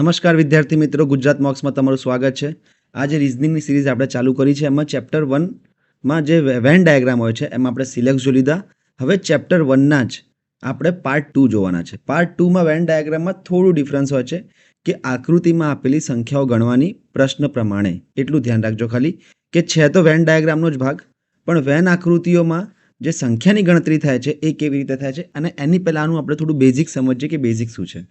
નમસ્કાર વિદ્યાર્થી મિત્રો, ગુજરાત મોક્સમાં તમારું સ્વાગત છે. આ જે રિઝનિંગની સિરીઝ આપણે ચાલુ કરી છે એમાં ચેપ્ટર 1માં જે વેન ડાયાગ્રામ હોય છે એમાં આપણે સિલેક્ટ જોઈ લીધા. હવે ચેપ્ટર 1ના જ આપણે પાર્ટ 2 જોવાના છે. પાર્ટ 2માં વેન ડાયાગ્રામમાં થોડું ડિફરન્સ હોય છે કે આકૃતિમાં આપેલી સંખ્યાઓ ગણવાની પ્રશ્ન પ્રમાણે. એટલું ધ્યાન રાખજો ખાલી કે છે તો વેન ડાયાગ્રામનો જ ભાગ, પણ વેન આકૃતિઓમાં જે સંખ્યાની ગણતરી થાય છે એ કેવી રીતે થાય છે અને એની પહેલાંનું આપણે થોડું બેઝિક સમજીએ કે બેઝિક શું છે.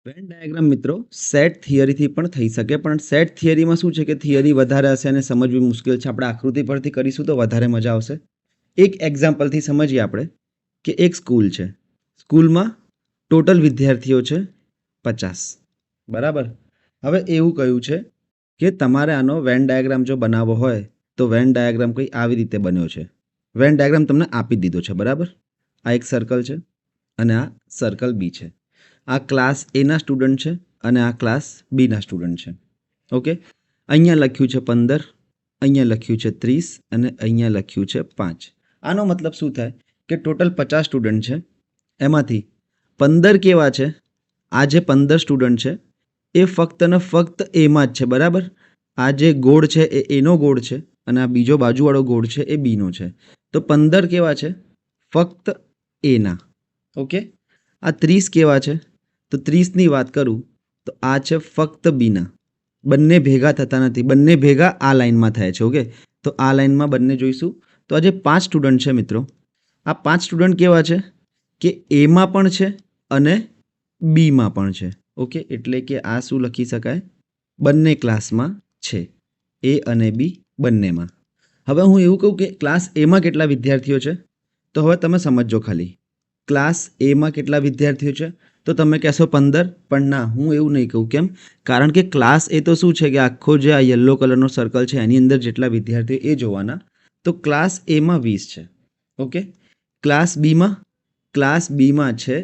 વેન ડાયાગ્રામ મિત્રો સેટ થિયરીથી પણ થઈ શકે, પણ સેટ થિયરીમાં શું છે કે થિયરી વધારે હશે અને સમજવી મુશ્કેલ છે. આપણે આકૃતિ પરથી કરીશું તો વધારે મજા આવશે. એક એક્ઝામ્પલથી સમજીએ આપણે કે એક સ્કૂલ છે. સ્કૂલમાં ટોટલ વિદ્યાર્થીઓ છે 50, બરાબર. હવે એવું કહ્યું છે કે તમારે આનો વેન ડાયાગ્રામ જો બનાવવો હોય તો વેન ડાયાગ્રામ કંઈ આવી રીતે બન્યો છે. વેન ડાયાગ્રામ તમને આપી દીધો છે, બરાબર. આ એક સર્કલ છે અને આ સર્કલ બી છે. આ ક્લાસ એના સ્ટુડન્ટ છે અને આ ક્લાસ બીના સ્ટુડન્ટ છે. ઓકે, અહીંયા લખ્યું છે 15, અહીંયા લખ્યું છે 30 અને અહીંયા લખ્યું છે 5. આનો મતલબ શું થાય કે ટોટલ 50 સ્ટુડન્ટ છે, એમાંથી 15 કેવા છે? આ જે 15 સ્ટુડન્ટ છે એ ફક્ત ને ફક્ત એમાં જ છે, બરાબર. આ જે ગોળ છે એ એનો ગોળ છે અને આ બીજો બાજુવાળો ગોળ છે એ બીનો છે. તો 15 કેવા છે? ફક્ત એના. ઓકે, આ 30 કેવા છે? તો 30ની વાત કરું તો આ છે ફક્ત બીના. બંને ભેગા થતા નથી, બંને ભેગા આ લાઇનમાં થાય છે. ઓકે, તો આ લાઇનમાં બંને જોઈશું. તો આ જે 5 સ્ટુડન્ટ છે મિત્રો, આ 5 સ્ટુડન્ટ કેવા છે કે એમાં પણ છે અને બીમાં પણ છે. ઓકે, એટલે કે આ શું લખી શકાય? બંને ક્લાસમાં છે, એ અને બી બંનેમાં. હવે હું એવું કહું કે ક્લાસ એમાં કેટલા વિદ્યાર્થીઓ છે, તો હવે તમે સમજો ખાલી. ક્લાસ એમાં કેટલા વિદ્યાર્થીઓ છે? તો તમે કહેશો 15, પણ ના, હું એવું નહીં કહું. કેમ? કારણ કે ક્લાસ એ તો શું છે કે આખો જે આ યલો કલરનો સર્કલ છે એની અંદર જેટલા વિદ્યાર્થીઓ એ જોવાના. તો ક્લાસ એમાં 20 છે. ઓકે, ક્લાસ બીમાં છે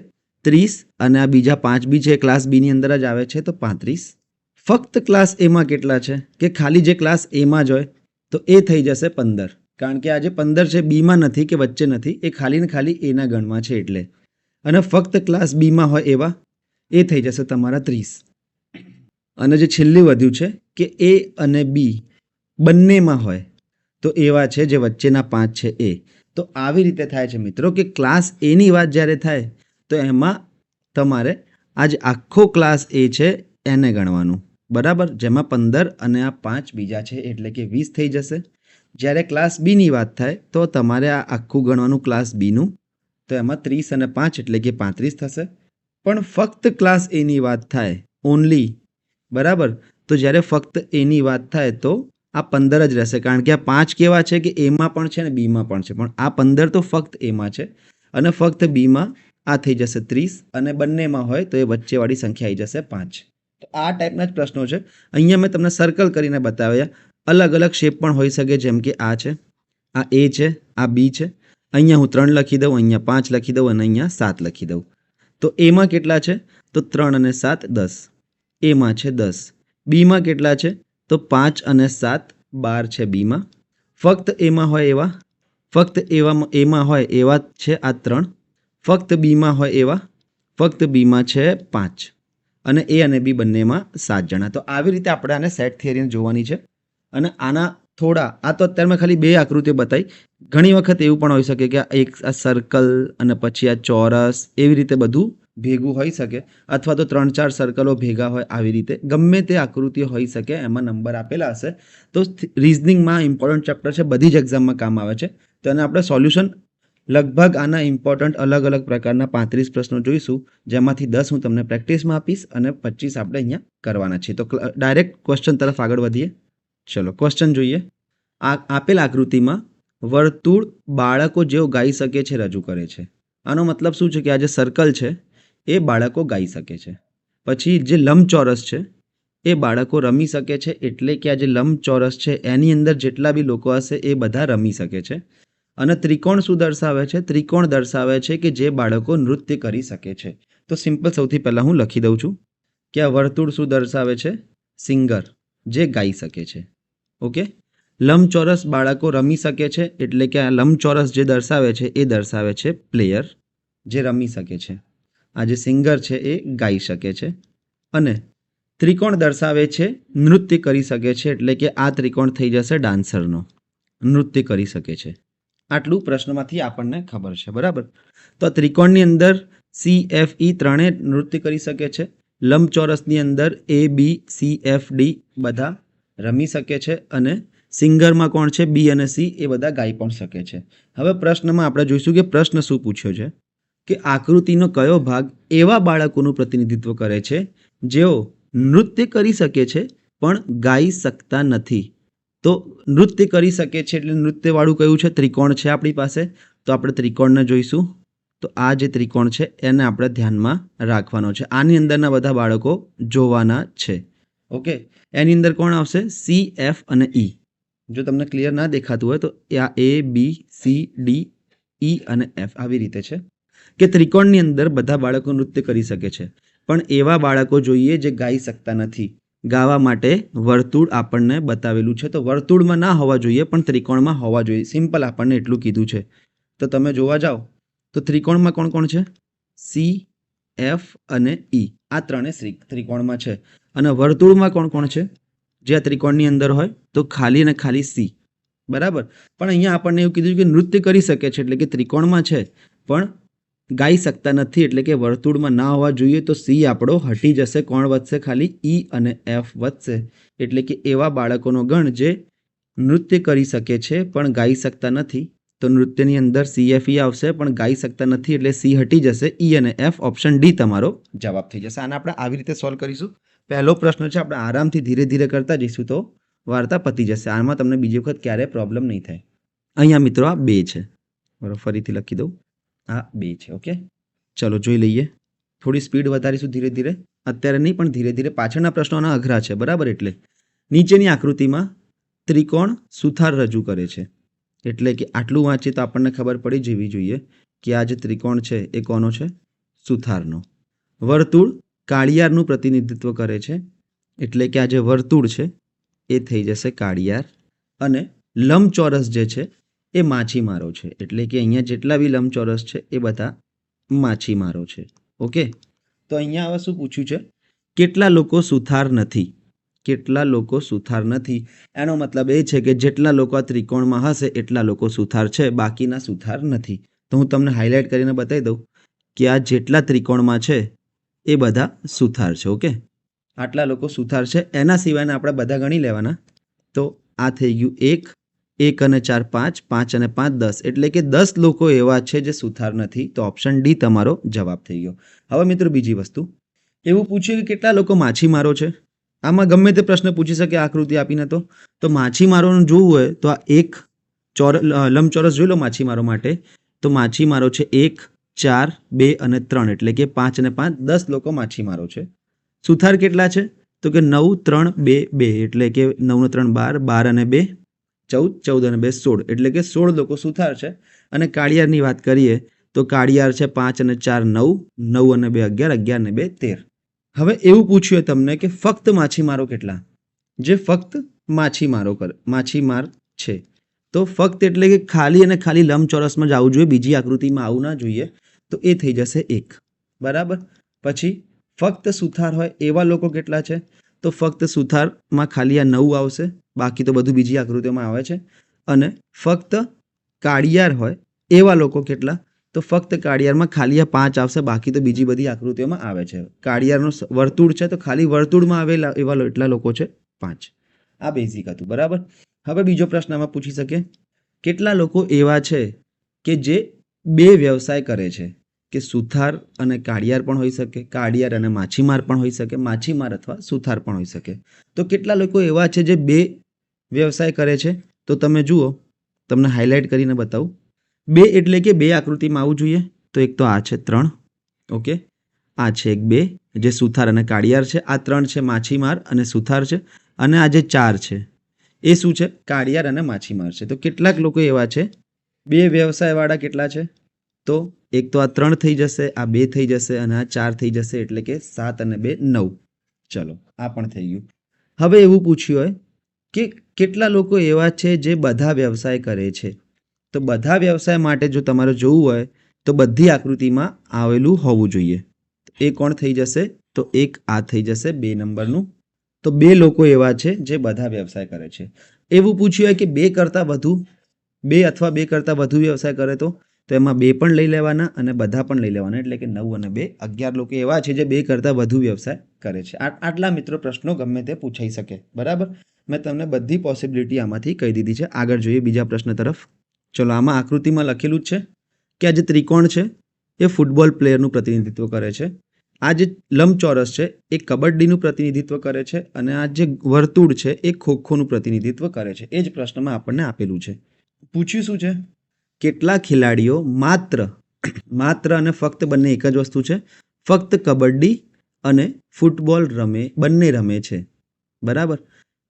30 અને આ બીજા 5 બી છે, ક્લાસ બીની અંદર જ આવે છે, તો 35. ફક્ત ક્લાસ એમાં કેટલા છે કે ખાલી જે ક્લાસ એમાં જ હોય તો એ થઈ જશે 15, કારણ કે આ જે 15 છે બીમાં નથી કે વચ્ચે નથી, એ ખાલી ને ખાલી એના ગણમાં છે એટલે. અને ફક્ત ક્લાસ બીમાં હોય એવા એ થઈ જશે તમારા 30. અને જે છેલ્લું વધ્યું છે કે એ અને બી બંનેમાં હોય તો એવા છે જે વચ્ચેના 5 છે એ. તો આવી રીતે થાય છે મિત્રો કે ક્લાસ એની વાત જ્યારે થાય તો એમાં તમારે આ જે આખો ક્લાસ એ છે એને ગણવાનું, બરાબર, જેમાં 15 અને આ 5 બીજા છે એટલે કે 20 થઈ જશે. જ્યારે ક્લાસ બીની વાત થાય તો તમારે આ આખું ગણવાનું ક્લાસ બીનું, તો એમાં 30 અને 5 એટલે કે 35 થશે. પણ ફક્ત ક્લાસ એની વાત થાય ઓનલી, બરાબર, તો જ્યારે ફક્ત એની વાત થાય તો આ 15 જ રહેશે, કારણ કે આ 5 કેવા છે કે એમાં પણ છે ને બીમાં પણ છે, પણ આ 15 તો ફક્ત એમાં છે અને ફક્ત બીમાં આ થઈ જશે 30 અને બંનેમાં હોય તો એ વચ્ચેવાળી સંખ્યા આવી જશે 5. તો આ ટાઈપના જ પ્રશ્નો છે. અહીંયા મેં તમને સર્કલ કરીને બતાવ્યા. અલગ અલગ શેપ પણ હોઈ શકે, જેમ કે આ છે, આ એ છે, આ બી છે. અહીંયા હું 3 લખી દઉં, અહીંયા 5 લખી દઉં અને અહીંયા 7 લખી દઉં. તો એમાં કેટલા છે? તો 3 અને 7 10. એમાં છે 10. બીમાં કેટલા છે? તો 5 અને 7 12 છે બીમાં. ફક્ત એમાં હોય એવા છે આ 3. ફક્ત બીમાં હોય એવા ફક્ત બીમાં છે 5 અને એ અને બી બંનેમાં 7 જણા. તો આવી રીતે આપણે આને સેટ થિયરીને જોવાની છે. અને આના થોડા, આ તો અત્યારે મેં ખાલી 2 આકૃતિઓ બતાવી. ઘણી વખત એવું પણ હોઈ શકે કે આ સર્કલ અને પછી આ ચોરસ, એવી રીતે બધું ભેગું હોઈ શકે, અથવા તો 3-4 સર્કલો ભેગા હોય, આવી રીતે ગમે તે આકૃતિઓ હોઈ શકે. એમાં નંબર આપેલા હશે. તો રિઝનિંગમાં ઇમ્પોર્ટન્ટ ચેપ્ટર છે, બધી જ એક્ઝામમાં કામ આવે છે. તો એને આપણે સોલ્યુશન લગભગ આના ઇમ્પોર્ટન્ટ અલગ અલગ પ્રકારના 35 પ્રશ્નો જોઈશું, જેમાંથી 10 હું તમને પ્રેક્ટિસમાં આપીશ અને 25 આપણે અહીંયા કરવાના છીએ. તો ડાયરેક્ટ ક્વેશ્ચન તરફ આગળ વધીએ. ચલો ક્વેશ્ચન જોઈએ. આ આપેલ આકૃતિમાં વર્તુળ બાળકો જેઓ ગાઈ શકે છે રજૂ કરે છે. આનો મતલબ શું છે કે આ જે સર્કલ છે એ બાળકો ગાઈ શકે છે. પછી જે લંબચોરસ છે એ બાળકો રમી શકે છે, એટલે કે આ જે લંબચોરસ છે એની અંદર જેટલા બી લોકો હશે એ બધા રમી શકે છે. અને ત્રિકોણ શું દર્શાવે છે? ત્રિકોણ દર્શાવે છે કે જે બાળકો નૃત્ય કરી શકે છે. તો સિમ્પલ સૌથી પહેલાં હું લખી દઉં છું કે આ વર્તુળ શું દર્શાવે છે? સિંગર, જે ગાઈ શકે છે. ઓકે, લંબચોરસ બાળકો રમી શકે છે, એટલે કે આ લંબચોરસ જે દર્શાવે છે એ દર્શાવે છે પ્લેયર, જે રમી શકે છે. આ જે સિંગર છે એ ગાઈ શકે છે. અને ત્રિકોણ દર્શાવે છે નૃત્ય કરી શકે છે, એટલે કે આ ત્રિકોણ થઈ જશે ડાન્સરનો, નૃત્ય કરી શકે છે. આટલું પ્રશ્નમાંથી આપણને ખબર છે. બરાબર. તો ત્રિકોણની અંદર CFE ત્રણેય નૃત્ય કરી શકે છે. લંબચોરસની અંદર ABCFD બધા રમી શકે છે અને સિંગરમાં કોણ છે B અને C એ બધા ગાઈ પણ શકે છે. હવે પ્રશ્નમાં આપણે જોઈશું કે પ્રશ્ન શું પૂછ્યો છે કે આકૃતિનો કયો ભાગ એવા બાળકોનું પ્રતિનિધિત્વ કરે છે જેઓ નૃત્ય કરી શકે છે પણ ગાઈ શકતા નથી. તો નૃત્ય કરી શકે છે એટલે નૃત્યવાળું કયું છે? ત્રિકોણ છે આપણી પાસે. તો આપણે ત્રિકોણને જોઈશું. તો આ જે ત્રિકોણ છે એને આપણે ધ્યાનમાં રાખવાનો છે. આની અંદરના બધા બાળકો જોવાના છે. ઓકે. એની અંદર કોણ આવશે? CF અને E. જો તમને ક્લિયર ના દેખાતું હોય તો આ ABCDE અને F આવી રીતે છે કે ત્રિકોણની અંદર બધા બાળકો નૃત્ય કરી શકે છે પણ એવા બાળકો જોઈએ જે ગાઈ શકતા નથી. ગાવા માટે વર્તુળ આપણને બતાવેલું છે. તો વર્તુળમાં ના હોવા જોઈએ પણ ત્રિકોણમાં હોવા જોઈએ. સિમ્પલ આપણને એટલું કીધું છે. તો તમે જોવા જાઓ તો ત્રિકોણમાં કોણ કોણ છે? CF અને E. આ ત્રણેય ત્રિકોણમાં છે. અને વર્તુળમાં કોણ કોણ છે જે આ ત્રિકોણની અંદર હોય? તો ખાલી અને ખાલી C. બરાબર. પણ અહીંયા આપણને એવું કીધું કે નૃત્ય કરી શકે છે એટલે કે ત્રિકોણમાં છે પણ ગાઈ શકતા નથી એટલે કે વર્તુળમાં ના હોવા જોઈએ. તો C આપણો હટી જશે. કોણ વધશે? ખાલી E અને F વધશે. એટલે કે એવા બાળકોનો ગણ જે નૃત્ય કરી શકે છે પણ ગાઈ શકતા નથી. તો નૃત્યની અંદર CFE આવશે પણ ગાઈ શકતા નથી એટલે C હટી જશે. E અને F ઓપ્શન D તમારો જવાબ થઈ જશે. આને આપણે આવી રીતે સોલ્વ કરીશું. પહેલો પ્રશ્ન છે, આપણે આરામથી ધીરે ધીરે કરતા જઈશું તો વાર્તા પતી જશે. આમાં તમને બીજી વખત ક્યારેય પ્રોબ્લેમ નહીં થાય. અહીંયા મિત્રો આ 2 છે. બરાબર, ફરીથી લખી દઉં. આ 2 છે. ઓકે, ચલો જોઈ લઈએ. થોડી સ્પીડ વધારીશું ધીરે ધીરે. અત્યારે નહીં પણ ધીરે ધીરે. પાછળના પ્રશ્નોના અઘરા છે. બરાબર. એટલે નીચેની આકૃતિમાં ત્રિકોણ સુથાર રજૂ કરે છે. એટલે કે આટલું વાંચીએ તો આપણને ખબર પડી જવી જોઈએ કે આ જે ત્રિકોણ છે એ કોનો છે? સુથારનો. વર્તુળ કાળિયારનું પ્રતિનિધિત્વ કરે છે એટલે કે આ જે વર્તુળ છે એ થઈ જશે કાળિયાર. અને લંબચોરસ જે છે એ માછીમારો છે. એટલે કે અહીંયા જેટલા બી લંબચોરસ છે એ બધા માછીમારો છે. ઓકે. તો અહીંયા હવે શું પૂછ્યું છે? કેટલા લોકો સુથાર નથી? કેટલા લોકો સુથાર નથી? એનો મતલબ એ છે કે જેટલા લોકો આ ત્રિકોણમાં હશે એટલા લોકો સુથાર છે, બાકીના સુથાર નથી. તો હું તમને હાઇલાઇટ કરીને બતાવી દઉં કે આ જેટલા ત્રિકોણમાં છે એ બધા સુથાર છે. ઓકે, આટલા લોકો સુથાર છે. એના સિવાયના આપણે બધા ગણી લેવાના. તો આ થઈ ગયું 1, 1 અને 4 5, 5 અને 5 10. એટલે કે 10 લોકો એવા છે જે સુથાર નથી. તો ઓપ્શન D તમારો જવાબ થઈ ગયો. હવે મિત્રો બીજી વસ્તુ એવું પૂછ્યું કે કેટલા લોકો માછીમારો છે? આમાં ગમે તે પ્રશ્ન પૂછી શકે આકૃતિ આપીને. તો માછીમારોનું જોવું હોય તો આ એક લંબચોરસ જોઈ લો માછીમારો માટે. તો માછીમારો છે 1, 4, 2 અને 3. એટલે કે 5 અને 5 10 લોકો માછીમારો છે. સુથાર કેટલા છે? તો કે 9, 3, 2, 2. એટલે કે 9 ને 3 12, 12 અને 2 14, 14 અને 2 16. એટલે કે 16 લોકો સુથાર છે. અને કાળિયારની વાત કરીએ તો કાળિયાર છે 5 અને 4 9, 9 અને 2 11, 11 અને 2 13. હવે એવું પૂછ્યું તમને કે ફક્ત માછીમારો કેટલા? જે ફક્ત માછીમાર છે. તો ફક્ત એટલે કે ખાલી અને ખાલી લંબચોરસમાં જ આવવું જોઈએ, બીજી આકૃતિમાં આવું ના જોઈએ. તો એ થઈ જશે 1. બરાબર. પછી ફક્ત સુથાર હોય એવા લોકો કેટલા છે? તો ફક્ત સુથારમાં ખાલી આ 9 આવશે, બાકી તો બધું બીજી આકૃતિઓમાં આવે છે. અને ફક્ત કાળિયાર હોય એવા લોકો કેટલા? તો ફક્ત કાળિયારમાં ખાલી આ 5 આવશે, બાકી તો બીજી બધી આકૃતિઓમાં આવે છે. કાળિયારનું વર્તુળ છે તો ખાલી વર્તુળમાં આવેલા એવા એટલા લોકો છે 5. આ બેઝિક હતું. બરાબર. હવે બીજો પ્રશ્ન આમાં પૂછી શકે કેટલા લોકો એવા છે કે જે 2 વ્યવસાય કરે છે? કે સુથાર અને કાળિયાર પણ હોઈ શકે, કાળિયાર અને માછીમાર પણ હોઈ શકે, માછીમાર અથવા સુથાર પણ હોઈ શકે. તો કેટલા લોકો એવા છે જે 2 વ્યવસાય કરે છે? તો તમે જુઓ, તમને હાઇલાઇટ કરીને બતાવું. 2 એટલે કે 2 આકૃતિમાં આવવું જોઈએ. તો એક તો આ છે 3. ઓકે, આ છે 2 જે સુથાર અને કાળિયાર છે. આ 3 છે માછીમાર અને સુથાર છે. અને આ જે 4 છે એ શું છે? કાળિયાર અને માછીમાર છે. તો કેટલાક લોકો એવા છે 2 વ્યવસાયવાળા કેટલા છે? તો એક તો આ 3 થઈ જશે, આ 2 થઈ જશે અને આ 4 થઈ જશે. એટલે કે 7 અને 2 9. ચલો, આ પણ થઈ ગયું. હવે એવું પૂછ્યું હોય કે કેટલા લોકો એવા છે જે બધા વ્યવસાય કરે છે? તો બધા વ્યવસાય માટે જો તમારે જોવું હોય તો બધી આકૃતિમાં આવેલું હોવું જોઈએ. એ કોણ થઈ જશે? તો એક આ થઈ જશે 2 નંબરનું. તો 2 લોકો એવા છે જે બધા વ્યવસાય કરે છે. એવું પૂછ્યું હોય કે 2 કરતાં વધુ 2 અથવા 2 કરતાં વધુ વ્યવસાય કરે તો એમાં 2 પણ લઈ લેવાના અને બધા પણ લઈ લેવાના, એટલે કે 9 અને 2 11 લોકો એવા છે જે 2 કરતાં વધુ વ્યવસાય કરે છે. આટલા મિત્રો પ્રશ્નો ગમે તે પૂછાઈ શકે. બરાબર, મેં તમને બધી પોસિબિલિટી આમાંથી કહી દીધી છે. આગળ જોઈએ બીજા પ્રશ્ન તરફ. ચલો, આમાં આકૃતિમાં લખેલું જ છે કે આ જે ત્રિકોણ છે એ ફૂટબોલ પ્લેયરનું પ્રતિનિધિત્વ કરે છે. આ જે લંબચોરસ છે એ કબડ્ડીનું પ્રતિનિધિત્વ કરે છે અને આ જે વર્તુળ છે એ ખોખોનું પ્રતિનિધિત્વ કરે છે. એ જ પ્રશ્નમાં આપણને આપેલું છે. પૂછ્યું શું છે? કેટલા ખેલાડીઓ માત્ર અને ફક્ત બંને એક જ વસ્તુ છે, ફક્ત કબડ્ડી અને ફૂટબોલ બંને રમે છે. બરાબર,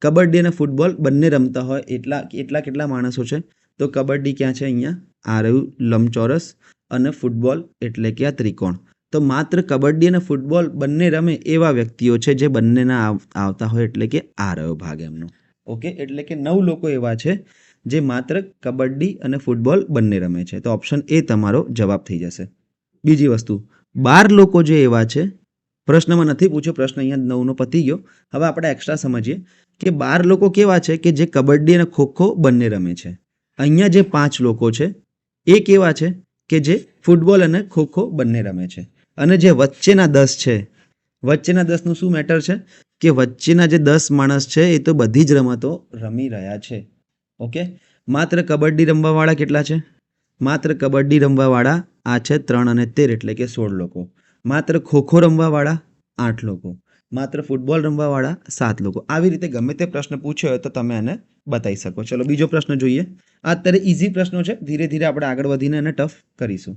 કબડ્ડી અને ફૂટબોલ બંને રમતા હોય એટલા માણસો છે. તો કબડ્ડી ક્યાં છે? અહીંયા આ રહ્યું લંબચોરસ, અને ફૂટબોલ એટલે કે આ ત્રિકોણ. તો માત્ર કબડ્ડી અને ફૂટબોલ બંને રમે એવા વ્યક્તિઓ છે જે બંનેના આવતા હોય, એટલે કે આ રહ્યો ભાગ એમનો. ઓકે, એટલે કે 9 લોકો એવા છે જે માત્ર કબડ્ડી અને ફૂટબોલ બંને રમે છે. તો ઓપ્શન એ તમારો જવાબ થઈ જશે. બીજી વસ્તુ, 12 લોકો જે એવા છે, પ્રશ્નમાં નથી પૂછ્યો, પ્રશ્ન અહીંયા 9નો પતી ગયો. હવે આપણે એક્સ્ટ્રા સમજીએ કે 12 લોકો કેવા છે કે જે કબડ્ડી અને ખોખો બંને રમે છે. અહીંયા જે 5 લોકો છે એ કેવા છે કે જે ફૂટબોલ અને ખોખો બંને રમે છે. અને જે વચ્ચેના 10 છે, વચ્ચેના 10નું શું મેટર છે કે વચ્ચેના જે 10 માણસ છે એ તો બધી જ રમતો રમી રહ્યા છે. ઓકે, માત્ર કબડ્ડી રમવાવાળા કેટલા છે? માત્ર કબડ્ડી રમવાવાળા આ છે 3 અને 13, એટલે કે 16 લોકો. માત્ર ખોખો રમવાવાળા 8 લોકો. માત્ર ફૂટબોલ રમવાવાળા 7 લોકો. આવી રીતે ગમે તે પ્રશ્ન પૂછ્યો હોય તો તમે એને બતાવી શકો. ચલો બીજો પ્રશ્ન જોઈએ. આ અત્યારે ઇઝી પ્રશ્નો છે, ધીરે ધીરે આપણે આગળ વધીને એને ટફ કરીશું.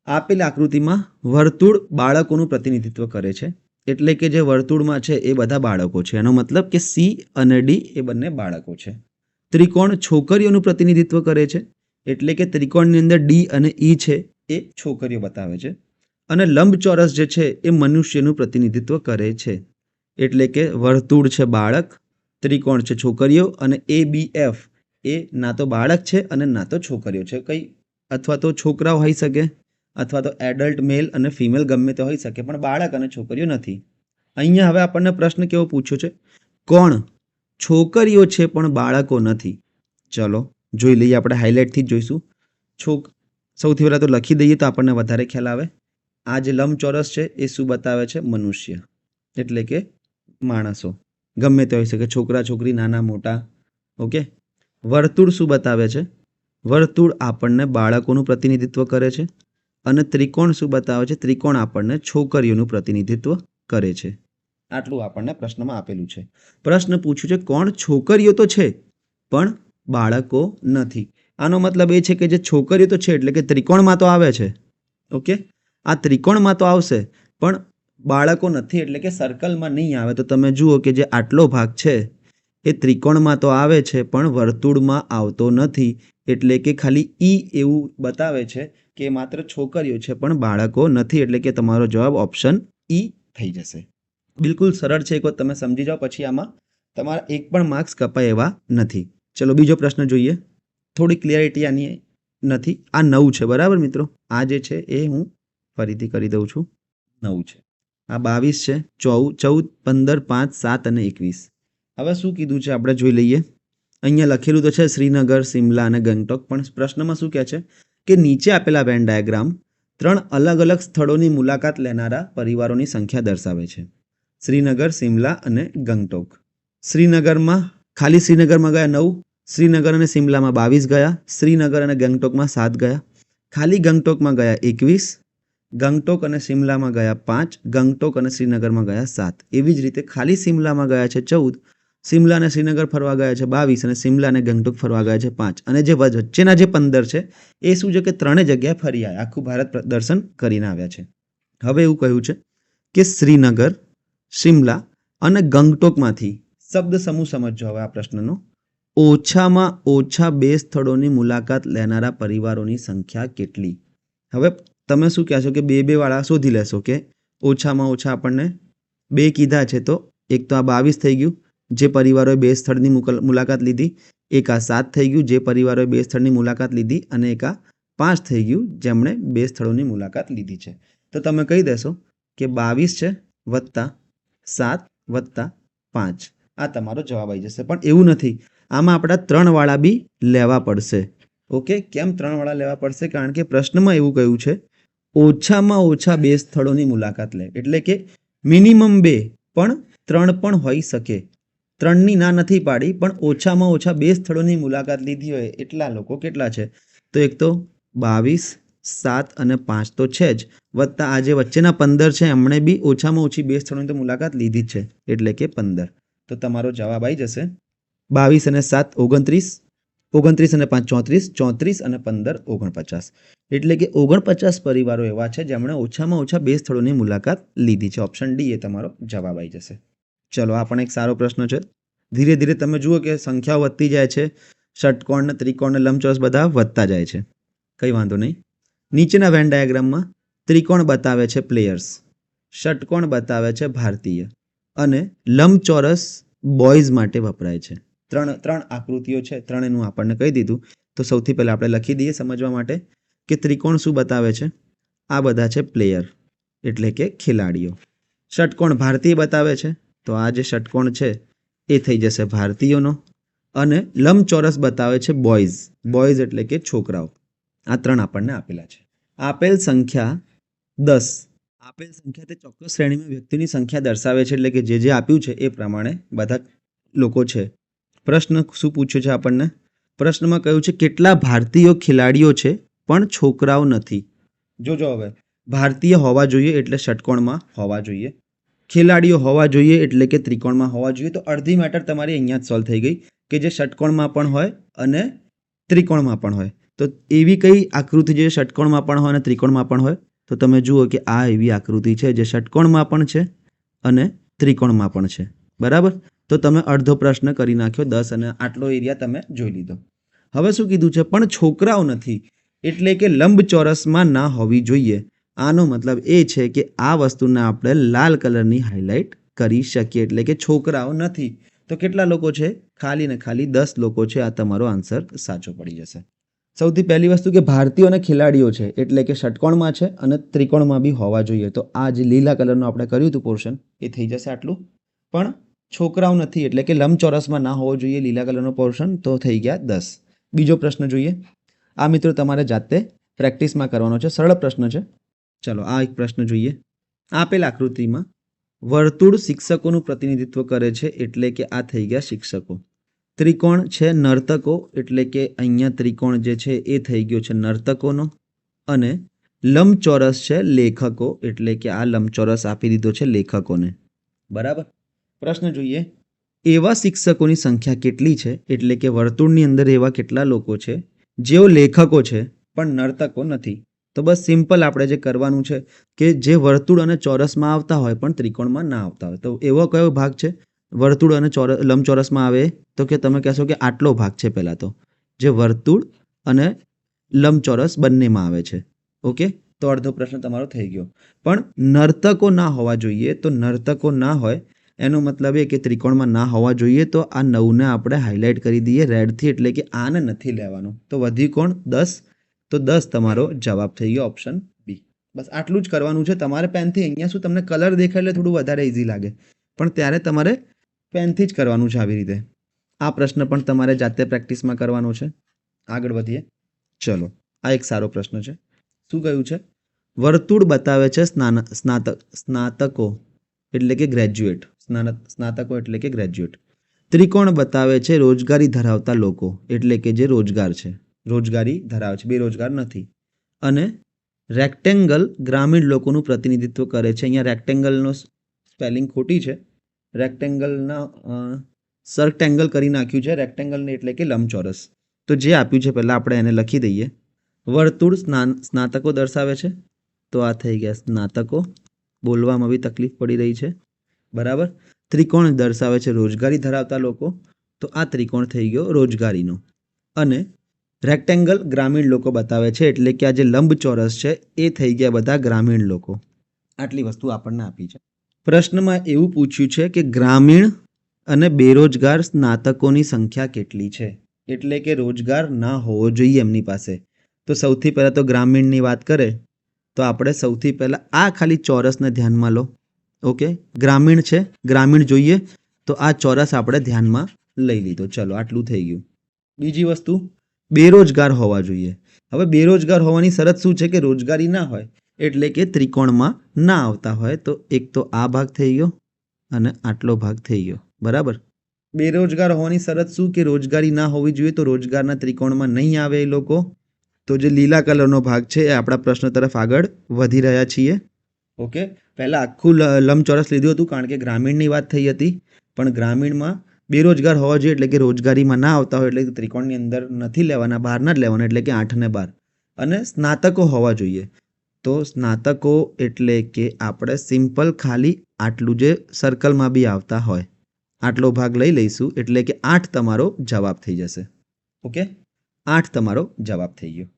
આપેલ આકૃતિમાં વર્તુળ બાળકોનું પ્રતિનિધિત્વ કરે છે, એટલે કે જે વર્તુળમાં છે એ બધા બાળકો છે. એનો મતલબ કે સી અને ડી એ બંને બાળકો છે. ત્રિકોણ છોકરીઓનું પ્રતિનિધિત્વ કરે છે, એટલે કે ત્રિકોણની અંદર ડી અને ઈ છે એ છોકરીઓ બતાવે છે. અને લંબચોરસ જે છે એ મનુષ્યનું પ્રતિનિધિત્વ કરે છે, એટલે કે વર્તુળ છે બાળક, ત્રિકોણ છે છોકરીઓ, અને ABF એ ના તો બાળક છે અને ના તો છોકરીઓ છે. કઈ અથવા તો છોકરાઓ હોઈ શકે અથવા તો એડલ્ટ મેલ અને ફિમેલ ગમે તે હોઈ શકે, પણ બાળક અને છોકરીઓ નથી. અહીંયા હવે આપણને પ્રશ્ન કેવો પૂછ્યો છે? કોણ છોકરીઓ છે પણ બાળકો નથી? ચલો જોઈ લઈએ, આપણે હાઇલાઇટથી જ જોઈશું. સૌથી પહેલાં તો લખી દઈએ તો આપણને વધારે ખ્યાલ આવે. આ જે લંબચોરસ છે એ શું બતાવે છે? મનુષ્ય, એટલે કે માણસો ગમે તે હોઈ શકે, છોકરા છોકરી, નાના મોટા. ઓકે, વર્તુળ શું બતાવે છે? વર્તુળ આપણને બાળકોનું પ્રતિનિધિત્વ કરે છે. અને ત્રિકોણ શું બતાવે છે? ત્રિકોણ આપણને છોકરીઓનું પ્રતિનિધિત્વ કરે છે. આટલું આપણને પ્રશ્નમાં આપેલું છે. પ્રશ્ન પૂછ્યું છે કોણ છોકરીઓ તો છે પણ બાળકો નથી. આનો મતલબ એ છે કે જે છોકરીઓ તો છે એટલે કે ત્રિકોણમાં તો આવે છે. ઓકે, આ ત્રિકોણમાં તો આવશે પણ બાળકો નથી, એટલે કે સર્કલમાં નહીં આવે. તો તમે જુઓ કે જે આટલો ભાગ છે એ ત્રિકોણમાં તો આવે છે પણ વર્તુળમાં આવતો નથી, એટલે કે ખાલી ઈ એવું બતાવે છે કે માત્ર છોકરીઓ છે પણ બાળકો નથી, એટલે કે તમારો જવાબ ઓપ્શન ઈ થઈ જશે. બિલકુલ સરળ છે, એક વખત તમે સમજી જાઓ પછી આમાં તમારા એક પણ માર્ક્સ કપાય એવા નથી. ચલો બીજો પ્રશ્ન જોઈએ. થોડી ક્લિયરિટી આની નથી. આ 9 છે, બરાબર મિત્રો? આ જે છે એ હું ફરીથી કરી દઉં છું. 9 છે, આ 22 છે, 14, 15, 5, 7 અને 21. હવે શું કીધું છે આપણે જોઈ લઈએ. અહીંયા લખેલું તો છે શ્રીનગર, સિમલા અને ગંગટોક, પણ પ્રશ્નમાં શું કહે છે કે નીચે આપેલા વેન ડાયાગ્રામ 3 અલગ અલગ સ્થળોની મુલાકાત લેનારા પરિવારોની સંખ્યા દર્શાવે છે. શ્રીનગર, સિમલા અને ગંગટોક. શ્રીનગરમાં ખાલી શ્રીનગરમાં ગયા 9, શ્રીનગર અને સિમલામાં 22 ગયા, શ્રીનગર અને ગંગટોકમાં 7 ગયા, ખાલી ગંગટોકમાં ગયા 21, ગંગટોક અને સિમલામાં ગયા 5, ગંગટોક અને શ્રીનગરમાં ગયા 7. એવી જ રીતે ખાલી સિમલામાં ગયા છે 14, સિમલા અને શ્રીનગર ફરવા ગયા છે 22 અને સિમલા અને ગંગટોક ફરવા ગયા છે 5. અને જે વચ્ચેના જે 15 છે એ શું છે કે 3 જગ્યાએ ફરી આવ્યા, આખું ભારત દર્શન કરીને આવ્યા છે. હવે એવું કહ્યું છે કે શ્રીનગર, સિમલા અને ગંગટોકમાંથી શબ્દ સમૂહ સમજો. હવે આ પ્રશ્નનો ઓછામાં ઓછા 2 સ્થળોની મુલાકાત લેનારા પરિવારોની સંખ્યા કેટલી? હવે તમે શું કહેશો કે 2 વાળા શોધી લેશો કે ઓછામાં ઓછા આપણને 2 કીધા છે, તો એક તો આ 22 થઈ ગયું જે પરિવારોએ 2 સ્થળની મુલાકાત લીધી, એક આ 7 થઈ ગયું જે પરિવારોએ 2 સ્થળની મુલાકાત લીધી, અને એક આ 5 થઈ ગયું જેમણે 2 સ્થળોની મુલાકાત લીધી છે. તો તમે કહી દેશો કે 22 છે વત્તા 7 વત્તા 5 આ તમારો જવાબ આવી જશે. પણ એવું નથી, આમાં આપણા 3 વાળા બી લેવા પડશે. ઓકે, કેમ 3 વાળા લેવા પડશે? કારણ કે પ્રશ્નમાં એવું કહ્યું છે ઓછામાં ઓછા 2 સ્થળોની મુલાકાત લે, એટલે કે મિનિમમ 2 પણ 3 પણ હોઈ શકે. 3ની ના નથી પાડી, પણ ઓછામાં ઓછા 2 સ્થળોની મુલાકાત લીધી હોય એટલા લોકો કેટલા છે? તો એક તો 22, 7 અને 5 તો છે જ, વત્તા આ જે વચ્ચેના 15 છે એમણે બી ઓછામાં ઓછી 2 સ્થળોની તો મુલાકાત લીધી જ છે, એટલે કે 15. તો તમારો જવાબ આવી જશે 22 અને 7 29, 29 અને 5 34, 34 અને 15 49. એટલે કે 49 પરિવારો એવા છે જેમણે ઓછામાં ઓછા 2 સ્થળોની મુલાકાત લીધી છે. ઓપ્શન ડી એ તમારો જવાબ આવી જશે. ચલો, આ પણ એક સારો પ્રશ્ન છે. ધીરે ધીરે તમે જુઓ કે સંખ્યાઓ વધતી જાય છે, ષટકોણ ને ત્રિકોણ ને લંબચોરસ બધા વધતા જાય છે. કંઈ વાંધો નહીં. નીચેના વેન ડાયાગ્રામમાં ત્રિકોણ બતાવે છે પ્લેયર્સ, ષટકોણ બતાવે છે ભારતીય અને લંબચોરસ બોયઝ માટે વપરાય છે. ત્રણ આકૃતિઓ છે, ત્રણેયનું આપણને કહી દીધું. તો સૌથી પહેલાં આપણે લખી દઈએ સમજવા માટે કે ત્રિકોણ શું બતાવે છે. આ બધા છે પ્લેયર, એટલે કે ખેલાડીઓ. ષટકોણ ભારતીય બતાવે છે, તો આ જે ષટકોણ છે એ થઈ જશે ભારતીયોનો. અને લંબચોરસ બતાવે છે બોયઝ, બોયઝ એટલે કે છોકરાઓ. આ 3 આપણને આપેલા છે. આપેલ સંખ્યા 10, આપેલ સંખ્યા તે ચોક્કસ શ્રેણીમાં વ્યક્તિની સંખ્યા દર્શાવે છે, એટલે કે જે આપ્યું છે એ પ્રમાણે બધા લોકો છે. પ્રશ્ન શું પૂછ્યો છે આપણને? પ્રશ્નમાં કહ્યું છે કેટલા ભારતીય ખેલાડીઓ છે પણ છોકરાઓ નથી. જોજો હવે, ભારતીય હોવા જોઈએ એટલે ષટકોણમાં હોવા જોઈએ, ખેલાડીઓ હોવા જોઈએ એટલે કે ત્રિકોણમાં હોવા જોઈએ. તો અડધી મેટર તમારી અહીંયા જ સોલ્વ થઈ ગઈ કે જે ષટકોણમાં પણ હોય અને ત્રિકોણમાં પણ હોય. તો એવી કઈ આકૃતિ જે ષટકોણમાં પણ હોય અને ત્રિકોણમાં પણ હોય? તો તમે જુઓ કે આ એવી આકૃતિ છે જે ષટકોણમાં પણ છે અને ત્રિકોણમાં પણ છે. બરાબર? તો તમે અડધો પ્રશ્ન કરી નાખ્યો 10 અને આટલો એરિયા તમે જોઈ લીધો. હવે શું કીધું છે? પણ છોકરાઓ નથી, એટલે કે લંબચોરસમાં ના હોવી જોઈએ. આનો મતલબ એ છે કે આ વસ્તુને આપણે લાલ કલરની હાઇલાઇટ કરી શકીએ, એટલે કે છોકરાઓ નથી. તો કેટલા લોકો છે? ખાલી ને ખાલી 10 લોકો છે. આ તમારો આન્સર સાચો પડી જશે. સૌથી પહેલી વસ્તુ કે ભારતીયો અને ખેલાડીઓ છે, એટલે કે ષટકોણમાં છે અને ત્રિકોણમાં બી હોવા જોઈએ. તો આ જે લીલા કલરનું આપણે કર્યું હતું પોર્શન એ થઈ જશે આટલું. પણ છોકરાઓ નથી, એટલે કે લંબચોરસમાં ના હોવો જોઈએ લીલા કલરનો પોર્શન, તો થઈ ગયા 10. બીજો પ્રશ્ન જોઈએ. આ મિત્રો તમારે જાતે પ્રેક્ટિસમાં કરવાનો છે, સરળ પ્રશ્ન છે. ચલો, આ એક પ્રશ્ન જોઈએ. આપેલ આકૃતિમાં વર્તુળ શિક્ષકોનું પ્રતિનિધિત્વ કરે છે, એટલે કે આ થઈ ગયા શિક્ષકો. ત્રિકોણ છે નર્તકો, એટલે કે અહીંયા ત્રિકોણ જે છે એ થઈ ગયો છે નર્તકોનો. અને લંબચોરસ છે લેખકો, એટલે કે આ લંબચોરસ આપી દીધો છે લેખકોને. બરાબર? પ્રશ્ન જોઈએ. એવા શિક્ષકોની સંખ્યા કેટલી છે, એટલે કે વર્તુળની અંદર એવા કેટલા લોકો છે જેઓ લેખકો છે પણ નર્તકો નથી? તો બસ સિમ્પલ આપણે જે કરવાનું છે કે જે વર્તુળ અને ચોરસમાં આવતા હોય પણ ત્રિકોણમાં ના આવતા હોય. તો એવો કયો ભાગ છે વર્તુળ અને લંબચોરસમાં આવે? તો કે તમે કહેશો કે આટલો ભાગ છે પહેલાં તો, જે વર્તુળ અને લંબચોરસ બંનેમાં આવે છે. ઓકે, તો અડધો પ્રશ્ન તમારો થઈ ગયો. પણ નર્તકો ના હોવા જોઈએ, તો નર્તકો ના હોય એનો મતલબ એ કે ત્રિકોણમાં ના હોવા જોઈએ. તો આ 9ને આપણે હાઇલાઇટ કરી દઈએ રેડથી, એટલે કે આને નથી લેવાનું. તો વધી કોણ? 10. તો 10 તમારો જવાબ થઈ ગયો, ઓપ્શન બી. બસ આટલું જ કરવાનું છે તમારે પેનથી. અહીંયા શું તમને કલર દેખાય એટલે થોડું વધારે ઇઝી લાગે, પણ ત્યારે તમારે પેનથી જ કરવાનું છે આવી રીતે. આ પ્રશ્ન પણ તમારે જાતે પ્રેક્ટિસમાં કરવાનો છે. આગળ વધીએ. ચલો, આ એક સારો પ્રશ્ન છે. શું કહ્યું છે? વર્તુળ બતાવે છે સ્નાતકો, એટલે કે ગ્રેજ્યુએટ. સ્નાતકો એટલે કે ગ્રેજ્યુએટ. ત્રિકોણ બતાવે છે રોજગારી ધરાવતા લોકો, એટલે કે જે રોજગાર છે, રોજગારી ધરાવે છે, બેરોજગાર નથી. અને રેક્ટેંગલ ગ્રામીણ લોકોનું પ્રતિનિધિત્વ કરે છે. અહીંયા રેક્ટેંગલનો સ્પેલિંગ ખોટી છે. રેક્ટેંગલના સર્ટેંગલ કરી નાખ્યું છે. રેક્ટેંગલને એટલે કે લંબચોરસ. તો જે આપ્યું છે પહેલાં આપણે એને લખી દઈએ. વર્તુળ સ્નાતકો દર્શાવે છે, તો આ થઈ ગયા સ્નાતકો. બોલવામાં બી તકલીફ પડી રહી છે. બરાબર? ત્રિકોણ દર્શાવે છે રોજગારી ધરાવતા લોકો, તો આ ત્રિકોણ થઈ ગયો રોજગારીનો. અને રેક્ટેંગલ ગ્રામીણ લોકો બતાવે છે, એટલે કે આ જે લંબચોરસ છે એ થઈ ગયા બધા ગ્રામીણ લોકો. આટલી વસ્તુ આપણને આપી છે. પ્રશ્નમાં એવું પૂછ્યું છે કે ગ્રામીણ અને બેરોજગાર સ્નાતકોની સંખ્યા કેટલી છે, એટલે કે રોજગાર ના હોવો જોઈએ એમની પાસે. તો સૌથી પહેલાં તો ગ્રામીણની વાત કરે તો આપણે સૌથી પહેલાં આ ખાલી ચોરસને ધ્યાનમાં લો. ઓકે, ગ્રામીણ છે, ગ્રામીણ જોઈએ તો આ ચોરસ આપણે ધ્યાનમાં લઈ લીધો. ચલો, આટલું થઈ ગયું. બીજી વસ્તુ, બેરોજગાર હોવા જોઈએ. હવે બેરોજગાર હોવાની શરત શું છે કે રોજગારી ના હોય, એટલે કે ત્રિકોણમાં ના આવતા હોય. તો એક તો આ ભાગ થઈ ગયો અને આટલો ભાગ થઈ ગયો. બરાબર. બેરોજગાર હોવાની શરત શું કે રોજગારી ના હોવી જોઈએ, તો રોજગારના ત્રિકોણમાં નહીં આવે એ લોકો. તો જે લીલા કલરનો ભાગ છે એ આપણા પ્રશ્ન તરફ આગળ વધી રહ્યા છીએ. ઓકે, પહેલાં આખું લંબચોરસ લીધું હતું કારણ કે ગ્રામીણની વાત થઈ હતી, પણ ગ્રામીણમાં બેરોજગાર હોવા જોઈએ એટલે કે રોજગારીમાં ના આવતા હોય એટલે ત્રિકોણની અંદર નથી લેવાના, બહારના જ લેવાના, એટલે કે 8 અને 12. અને સ્નાતકો હોવા જોઈએ, તો સ્નાતકો એટલે કે આપણે સિમ્પલ ખાલી આટલું જે સર્કલમાં બી આવતા હોય આટલો ભાગ લઈ લઈશું, એટલે કે 8 તમારો જવાબ થઈ જશે. ઓકે, 8 તમારો જવાબ થઈ ગયો.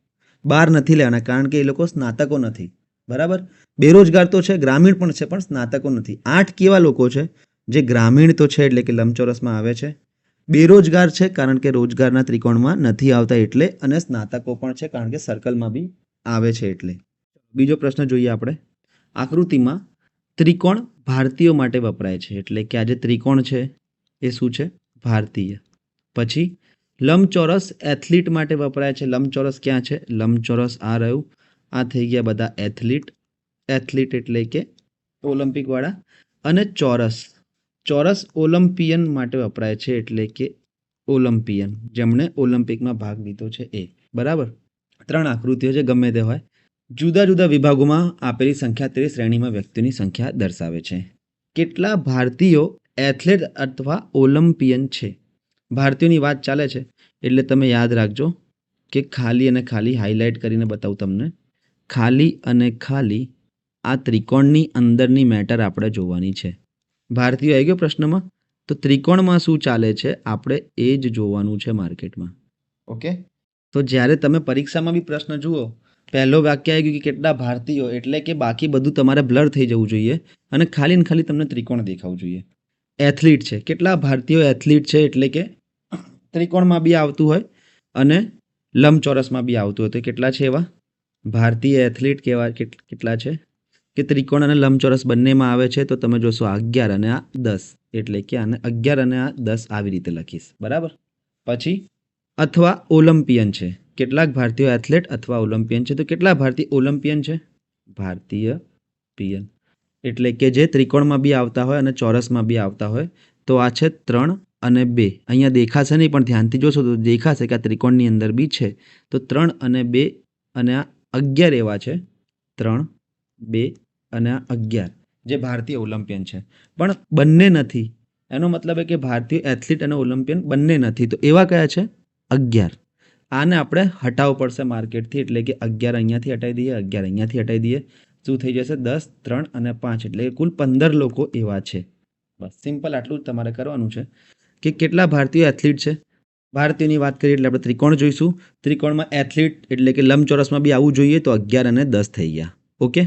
12 નથી લેવાના કારણ કે એ લોકો સ્નાતકો નથી. બરાબર. બેરોજગાર તો છે, ગ્રામીણ પણ છે, પણ સ્નાતકો નથી. 8 કેવા લોકો છે? જે ગ્રામીણ તો છે એટલે કે લંબચોરસમાં આવે છે, બેરોજગાર છે કારણ કે રોજગારના ત્રિકોણમાં નથી આવતા એટલે, અને સ્નાતકો પણ છે કારણ કે સર્કલમાં બી આવે છે એટલે. બીજો પ્રશ્ન જોઈએ આપણે. આકૃતિમાં ત્રિકોણ ભારતીયો માટે વપરાય છે, એટલે કે આ જે ત્રિકોણ છે એ શું છે? ભારતીય. પછી લંબચોરસ એથ્લીટ માટે વપરાય છે. લંબચોરસ ક્યાં છે? લંબચોરસ આ રહ્યું. આ થઈ ગયા બધા એથ્લીટ. એથ્લીટ એટલે કે ઓલિમ્પિક વાળા. અને ચોરસ ઓલિમ્પિયન માટે વપરાય છે, એટલે કે ઓલિમ્પિયન, જેમણે ઓલિમ્પિકમાં ભાગ લીધો છે એ. બરાબર. 3 આકૃતિઓ છે, ગમે તે હોય. જુદા જુદા વિભાગોમાં આપેલી સંખ્યા તે શ્રેણીમાં વ્યક્તિઓની સંખ્યા દર્શાવે છે. કેટલા ભારતીયો એથ્લેટ અથવા ઓલિમ્પિયન છે? ભારતીયોની વાત ચાલે છે એટલે તમે યાદ રાખજો કે ખાલી અને ખાલી હાઇલાઇટ કરીને બતાવું તમને. ખાલી અને ખાલી આ ત્રિકોણની અંદરની મેટર આપણે જોવાની છે. ભારતીયો આવી ગયો પ્રશ્નમાં. તો ત્રિકોણમાં શું ચાલે છે આપણે એ જ જોવાનું છે માર્કેટમાં. ઓકે, તો જ્યારે તમે પરીક્ષામાં બી પ્રશ્ન જુઓ, પહેલો વાક્ય આવી ગયું કે કેટલા ભારતીયો, એટલે કે બાકી બધું તમારે બ્લર થઈ જવું જોઈએ અને ખાલી ને ખાલી તમને ત્રિકોણ દેખાવું જોઈએ. એથ્લીટ છે, કેટલા ભારતીયો એથ્લીટ છે, એટલે કે ત્રિકોણમાં બી આવતું હોય અને લંબચોરસમાં બી આવતું હોય. તો કેટલા છે એવા ભારતીય એથ્લીટ? કેવા કેટલા છે કે ત્રિકોણ અને લંબચોરસ બંનેમાં આવે છે? તો તમે જોશો 11 અને આ 10, એટલે કે આને 11 અને આ 10 આવી રીતે લખીશ. બરાબર. પછી અથવા ઓલિમ્પિયન છે, કેટલાક ભારતીય એથ્લેટ અથવા ઓલિમ્પિયન છે. તો કેટલા ભારતીય ઓલિમ્પિયન છે? ભારતીય પિયન, એટલે કે જે ત્રિકોણમાં બી આવતા હોય અને ચોરસમાં બી આવતા હોય. તો આ છે 3 અને 2. અહીંયા દેખાશે નહીં, પણ ધ્યાનથી જોશો તો દેખાશે કે આ ત્રિકોણની અંદર બી છે. તો 3 અને 2 અને આ 11 એવા છે. 3, 2 અને આ 11 જે ભારતીય ઓલિમ્પિયન છે, પણ બંને નથી. એનો મતલબ કે ભારતીય એથ્લીટ અને ઓલિમ્પિયન બંને નથી. તો એવા કયા છે? 11. આને આપણે હટાવવું પડશે માર્કેટથી, એટલે કે 11 અહીંયાથી હટાવી દઈએ, 11 અહીંયાથી હટાવી દઈએ. શું થઈ જશે? 10, 3 અને 5, એટલે કે કુલ 15 લોકો એવા છે. બસ સિમ્પલ આટલું જ તમારે કરવાનું છે કે કેટલા ભારતીય એથ્લીટ છે. ભારતીયની વાત કરીએ એટલે આપણે ત્રિકોણ જોઈશું. ત્રિકોણમાં એથ્લીટ એટલે કે લંબચોરસમાં બી આવવું જોઈએ, તો 11 અને 10 થઈ ગયા. ઓકે,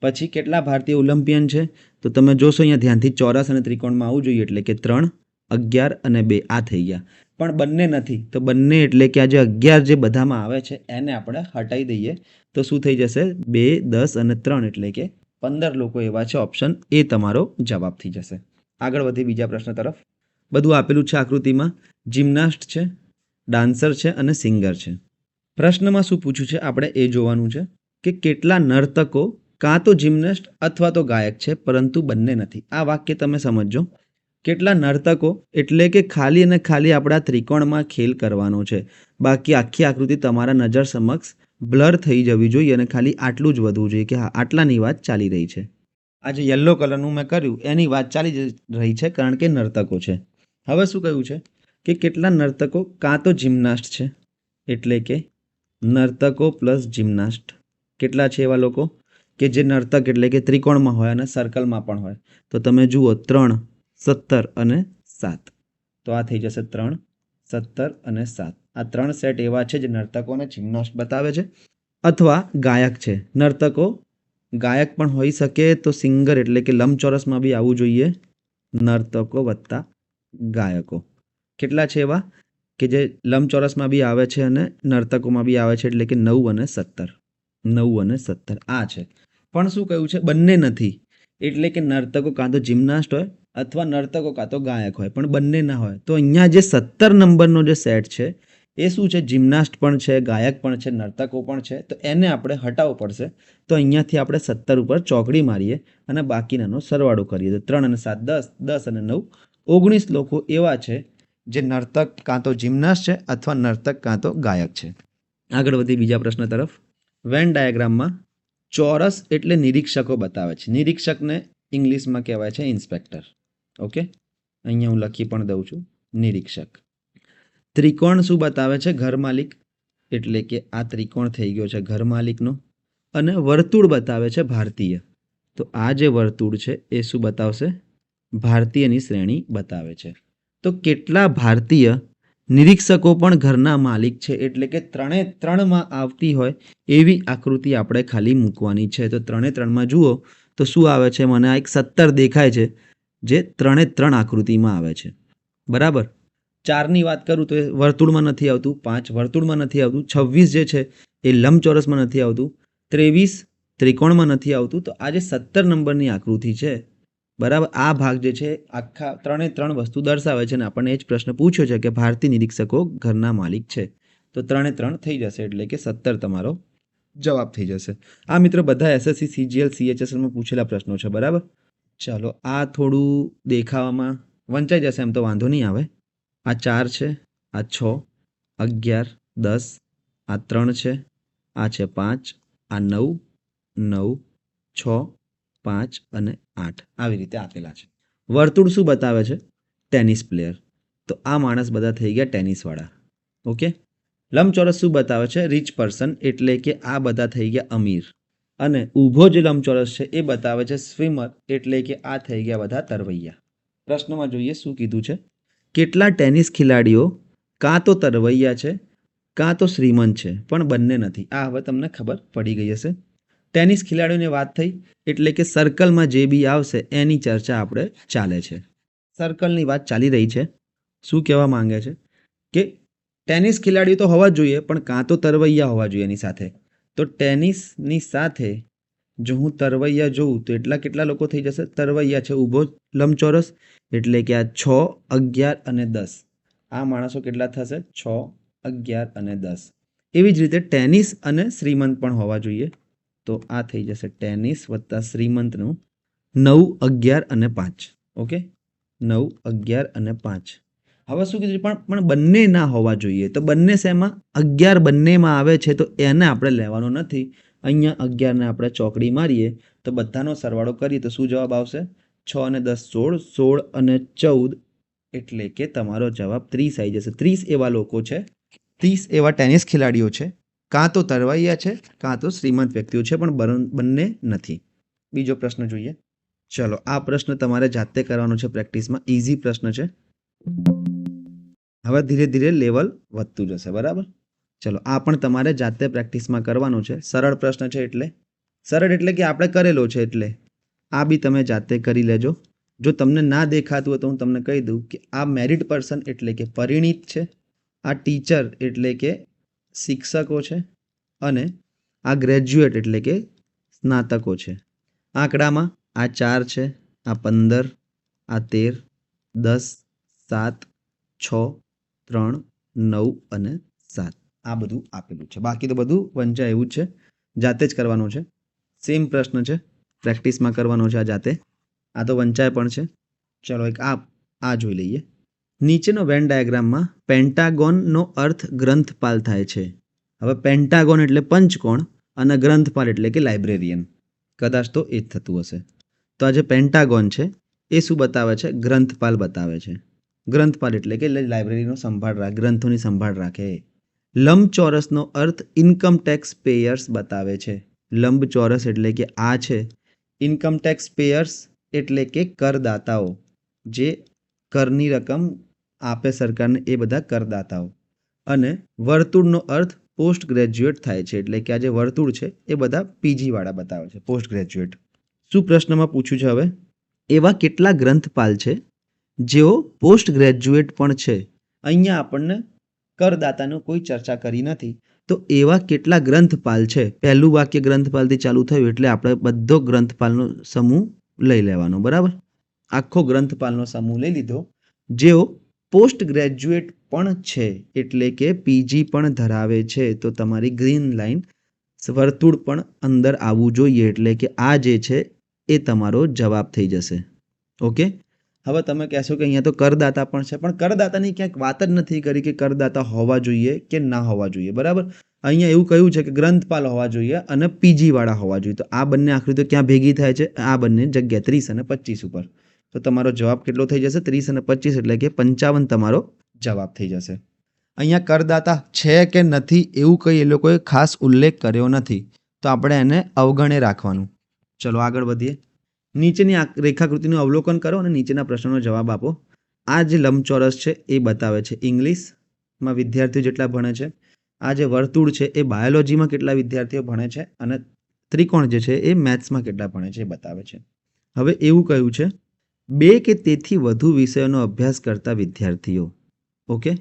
પછી કેટલા ભારતીય ઓલિમ્પિયન છે? તો તમે જોશો અહીંયા ધ્યાનથી ચોરસ અને ત્રિકોણમાં આવવું જોઈએ, એટલે કે 3, 11 અને 2 આ થઈ ગયા. પણ બંને નથી, તો બંને એટલે કે આ જે 11 જે બધામાં આવે છે એને આપણે હટાવી દઈએ. તો શું થઈ જશે? 2, 10 અને 3, એટલે કે 15 લોકો એવા છે. ઓપ્શન એ તમારો જવાબ થઈ જશે. આગળ વધી બીજા પ્રશ્ન તરફ. બધું આપેલું છે આકૃતિમાં. જિમ્નાસ્ટ છે, ડાન્સર છે અને સિંગર છે. પ્રશ્નમાં શું પૂછ્યું છે આપણે એ જોવાનું છે કે કેટલા નર્તકો કાં તો જિમ્નાસ્ટ અથવા તો ગાયક છે, પરંતુ બંને નથી. આ વાક્ય તમે સમજો. કેટલા નર્તકો એટલે કે ખાલી અને ખાલી આપણા ત્રિકોણમાં ખેલ કરવાનો છે. બાકી આખી આકૃતિ તમારા નજર સમક્ષ બ્લર થઈ જવી જોઈએ અને ખાલી આટલું જ વધવું જોઈએ કે હા આટલાની વાત ચાલી રહી છે. આ જે યલો કલરનું મેં કર્યું એની વાત ચાલી રહી છે કારણ કે નર્તકો છે. હવે શું કહ્યું છે કે કેટલા નર્તકો કાં તો જિમ્નાસ્ટ છે, એટલે કે નર્તકો પ્લસ જિમ્નાસ્ટ. કેટલા છે એવા લોકો કે જે નર્તક એટલે કે ત્રિકોણમાં હોય અને સર્કલમાં પણ હોય. તો તમે જુઓ 3, 17 અને 7. તો આ થઈ જશે 3, 17 અને 7. આ 3 સેટ એવા છે જે નર્તકો અને જિમ્નાસ્ટ બતાવે છે. અથવા ગાયક છે. નર્તકો ગાયક પણ હોઈ શકે, તો સિંગર એટલે કે લંબચોરસમાં બી આવવું જોઈએ. નર્તકો વત્તા ગાયકો કેટલા છે એવા કે જે લંબચોરસમાં બી આવે છે અને નર્તકોમાં બી આવે છે, એટલે કે 9 અને 17. 9 અને 17 આ છે. પણ શું કહ્યું છે? બંને નથી. એટલે કે નર્તકો કાં તો જિમ્નાસ્ટ હોય અથવા નર્તકો કાં તો ગાયક હોય, પણ બંને ના હોય. તો અહીંયા જે 17 નંબરનો જે સેટ છે એ શું છે? જિમ્નાસ્ટ પણ છે, ગાયક પણ છે, નર્તકો પણ છે. તો એને આપણે હટાવવું પડશે. તો અહીંયાથી આપણે 17 ઉપર ચોકડી મારીએ અને બાકીનાનો સરવાળો કરીએ. તો 3 અને 7 10, 10 અને 9 19 લોકો એવા છે જે નર્તક કાં તો જિમ્નાસ્ટ છે અથવા નર્તક કાં તો ગાયક છે. આગળ વધી બીજા પ્રશ્ન તરફ. વેન ડાયાગ્રામમાં ચોરસ એટલે નિરીક્ષકો બતાવે છે. નિરીક્ષકને ઇંગ્લિશમાં કહેવાય છે ઇન્સ્પેક્ટર. ઓકે, અહીંયા હું લખી પણ દઉં છું, નિરીક્ષક. ત્રિકોણ શું બતાવે છે? ઘર માલિક. એટલે કે આ ત્રિકોણ થઈ ગયો છે ઘર માલિકનો. અને વર્તુળ બતાવે છે ભારતીય. તો આ જે વર્તુળ છે એ શું બતાવશે? ભારતીયની શ્રેણી બતાવે છે. તો કેટલા ભારતીય નિરીક્ષકો પણ ઘરના માલિક છે? એટલે કે 3 આવતી હોય એવી આકૃતિ આપણે ખાલી મૂકવાની છે. તો 3 જુઓ તો શું આવે છે? મને આ એક 17 દેખાય છે જે 3 આકૃતિમાં આવે છે. બરાબર. 4ની વાત કરું તો એ વર્તુળમાં નથી આવતું, 5 વર્તુળમાં નથી આવતું, 26 જે છે એ લંબચોરસમાં નથી આવતું, 23 ત્રિકોણમાં નથી આવતું. તો આ જે 17 નંબરની આકૃતિ છે, બરાબર, આ ભાગ જે છે આખા 3 વસ્તુ દર્શાવે છે. અને આપણને એ જ પ્રશ્ન પૂછ્યો છે કે ભારતીય નિરીક્ષકો ઘરના માલિક છે. તો 3 થઈ જશે, એટલે કે 17 તમારો જવાબ થઈ જશે. આ મિત્રો બધા એસએસસી, સીજીએલ, સીએચએસએલમાં પૂછેલા પ્રશ્નો છે. બરાબર. ચાલો, આ થોડું દેખાવામાં વંચાઈ જશે, એમ તો વાંધો નહીં આવે. આ 4 છે, આ 6, 11, 10, આ 3 છે, આ છે 5, આ 9, 9, 6, 5 અને 8 આવી રીતે આપેલા છે. વર્તુળ શું બતાવે છે? Tennis player. તો આ માણસ બધા થઈ ગયા ટેનિસવાળા. ઓકે. લંબચોરસ શું બતાવે છે? Rich person. એટલે કે આ બધા થઈ ગયા અમીર. અને ઊભો જે લંબચોરસ છે એ બતાવે છે સ્વિમર. એટલે કે આ થઈ ગયા બધા તરવૈયા. પ્રશ્નમાં જોઈએ શું કીધું છે. કેટલા ટેનિસ ખેલાડીઓ કાં તો તરવૈયા છે કાં તો શ્રીમંત છે, પણ બંને નથી. આ હવે તમને ખબર પડી ગઈ હશે. ટેનિસ ખેલાડીઓની વાત થઈ એટલે કે સર્કલમાં જે બી આવશે એની ચર્ચા આપણે ચાલે છે. સર્કલની વાત ચાલી રહી છે. શું કહેવા માંગે છે કે ટેનિસ ખેલાડીઓ તો હોવા જ જોઈએ, પણ કાં તો તરવૈયા હોવા જોઈએ એની સાથે. તો ટેનિસની સાથે જો હું તરવૈયા જોઉં તો કેટલા લોકો થઈ જશે? તરવૈયા છે ઊભો લંબચોરસ. એટલે કે આ 6, 11 અને 10 આ માણસો કેટલા થશે? 6, 11 અને 10. એવી જ રીતે ટેનિસ અને શ્રીમંત પણ હોવા જોઈએ. તો આ થઈ જશે ટેનિસ વત્તા શ્રીમંતનું 9, 11 અને 5. ઓકે, 9, 11 અને 5. હવે શું કીધું? પણ બંને ના હોવા જોઈએ. તો બંને શેમાં? 11 બંનેમાં આવે છે, તો એને આપણે લેવાનો નથી. અહીંયા 11ને આપણે ચોકડી મારીએ તો બધાનો સરવાળો કરીએ તો શું જવાબ આવશે? 6 અને 10 16, 16 અને 14, એટલે કે તમારો જવાબ 30 આવી જશે. 30 એવા લોકો છે, 30 એવા ટેનિસ ખેલાડીઓ છે, કાં તો તરવૈયા છે કાં તો શ્રીમંત વ્યક્તિઓ છે, પણ બંને નથી. બીજો પ્રશ્ન જોઈએ. ચલો, આ પ્રશ્ન તમારે જાતે કરવાનો છે પ્રેક્ટિસમાં. ઇઝી પ્રશ્ન છે. હવે ધીરે ધીરે લેવલ વધતું જશે. બરાબર. ચલો, આ પણ તમારે જાતે પ્રેક્ટિસમાં કરવાનું છે. સરળ પ્રશ્ન છે. એટલે સરળ એટલે કે આપણે કરેલો છે, એટલે આ બી તમે જાતે કરી લેજો. જો તમને ના દેખાતું હોય તો હું તમને કહી દઉં કે આ મેરિટ પર્સન એટલે કે પરિણીત છે, આ ટીચર એટલે કે શિક્ષકો છે, અને આ ગ્રેજ્યુએટ એટલે કે સ્નાતકો છે. આંકડામાં આ 4 છે, આ 15, આ 13, 10, 7, 6, 3, 9 અને 7 આ બધું આપેલું છે. બાકી તો બધું વંચાય એવું જ છે, જાતે જ કરવાનું છે. સેમ પ્રશ્ન છે, પ્રેક્ટિસમાં કરવાનો છે આ જાતે. આ તો વંચાય પણ છે. ચલો, એક આ જોઈ લઈએ. નીચેનો વેન ડાયાગ્રામમાં પેન્ટાગોનનો અર્થ ગ્રંથપાલ થાય છે. હવે પેન્ટાગોન એટલે પંચકોણ અને ગ્રંથપાલ એટલે કે લાઇબ્રેરિયન. કદાચ તો એ જ થતું હશે. તો આ જે પેન્ટાગોન છે એ શું બતાવે છે? ગ્રંથપાલ બતાવે છે. ગ્રંથપાલ એટલે કે લાઇબ્રેરીનો સંભાળ રાખે, ગ્રંથોની સંભાળ રાખે. લંબચોરસનો અર્થ ઇન્કમ ટેક્સ પેયર્સ બતાવે છે. લંબચોરસ એટલે કે આ છે ઇન્કમ ટેક્સ પેયર્સ એટલે કે કરદાતાઓ, જે કરની રકમ આપે સરકારને, એ બધા કરદાતાઓ. અને વર્તુળનો અર્થ પોસ્ટ ગ્રેજ્યુએટ થાય છે. એટલે કે આ જે વર્તુળ છે એ બધા પીજી વાળા બતાવે છે, પોસ્ટ ગ્રેજ્યુએટ. શું પ્રશ્નમાં પૂછ્યું છે હવે? એવા કેટલા ગ્રંથપાલ છે જેઓ પોસ્ટ ગ્રેજ્યુએટ પણ છે? અહીંયા આપણને કરદાતાનો કોઈ ચર્ચા કરી નથી. તો એવા કેટલા ગ્રંથપાલ છે? પહેલું વાક્ય ગ્રંથપાલથી ચાલુ થયું એટલે આપણે બધો ગ્રંથપાલનો સમૂહ લઈ લેવાનો, બરાબર. આખો ગ્રંથપાલનો સમૂહ લઈ લીધો. જેઓ પોસ્ટ ગ્રેજ્યુએટ પણ છે એટલે કે પીજી પણ ધરાવે છે, તો તમારી ગ્રીન લાઈન વર્તુળ પણ અંદર આવવું જોઈએ, એટલે કે આ જે છે એ તમારો જવાબ થઈ જશે. ઓકે. હવે તમે કહેશો કે અહીંયા તો કરદાતા પણ છે, પણ કરદાતાની ક્યાંક વાત જ નથી કરી કે કરદાતા હોવા જોઈએ કે ના હોવા જોઈએ, બરાબર. અહીંયા એવું કહ્યું છે કે ગ્રંથપાલ હોવા જોઈએ અને પીજી વાળા હોવા જોઈએ. તો આ બંને આકૃતિઓ ક્યાં ભેગી થાય છે? આ બંને જગ્યા 30 અને 25 ઉપર. તો તમારો જવાબ કેટલો થઈ જશે? 30 અને 25 એટલે કે 55 તમારો જવાબ થઈ જશે. અહીંયા કરદાતા છે કે નથી એવું કંઈ એ લોકોએ ખાસ ઉલ્લેખ કર્યો નથી, તો આપણે એને અવગણે રાખવાનું. ચલો આગળ વધીએ. નીચેની રેખાકૃતિનું અવલોકન કરો અને નીચેના પ્રશ્નોનો જવાબ આપો. આ જે લંબચોરસ છે એ બતાવે છે ઇંગ્લિશમાં વિદ્યાર્થીઓ જેટલા ભણે છે. આ જે વર્તુળ છે એ બાયોલોજીમાં કેટલા વિદ્યાર્થીઓ ભણે છે, અને ત્રિકોણ જે છે એ મેથ્સમાં કેટલા ભણે છે એ બતાવે છે. હવે એવું કહ્યું છે 2 કે તેથી વધુ વિષયોનો અભ્યાસ કરતા વિદ્યાર્થીઓ. ઓકે.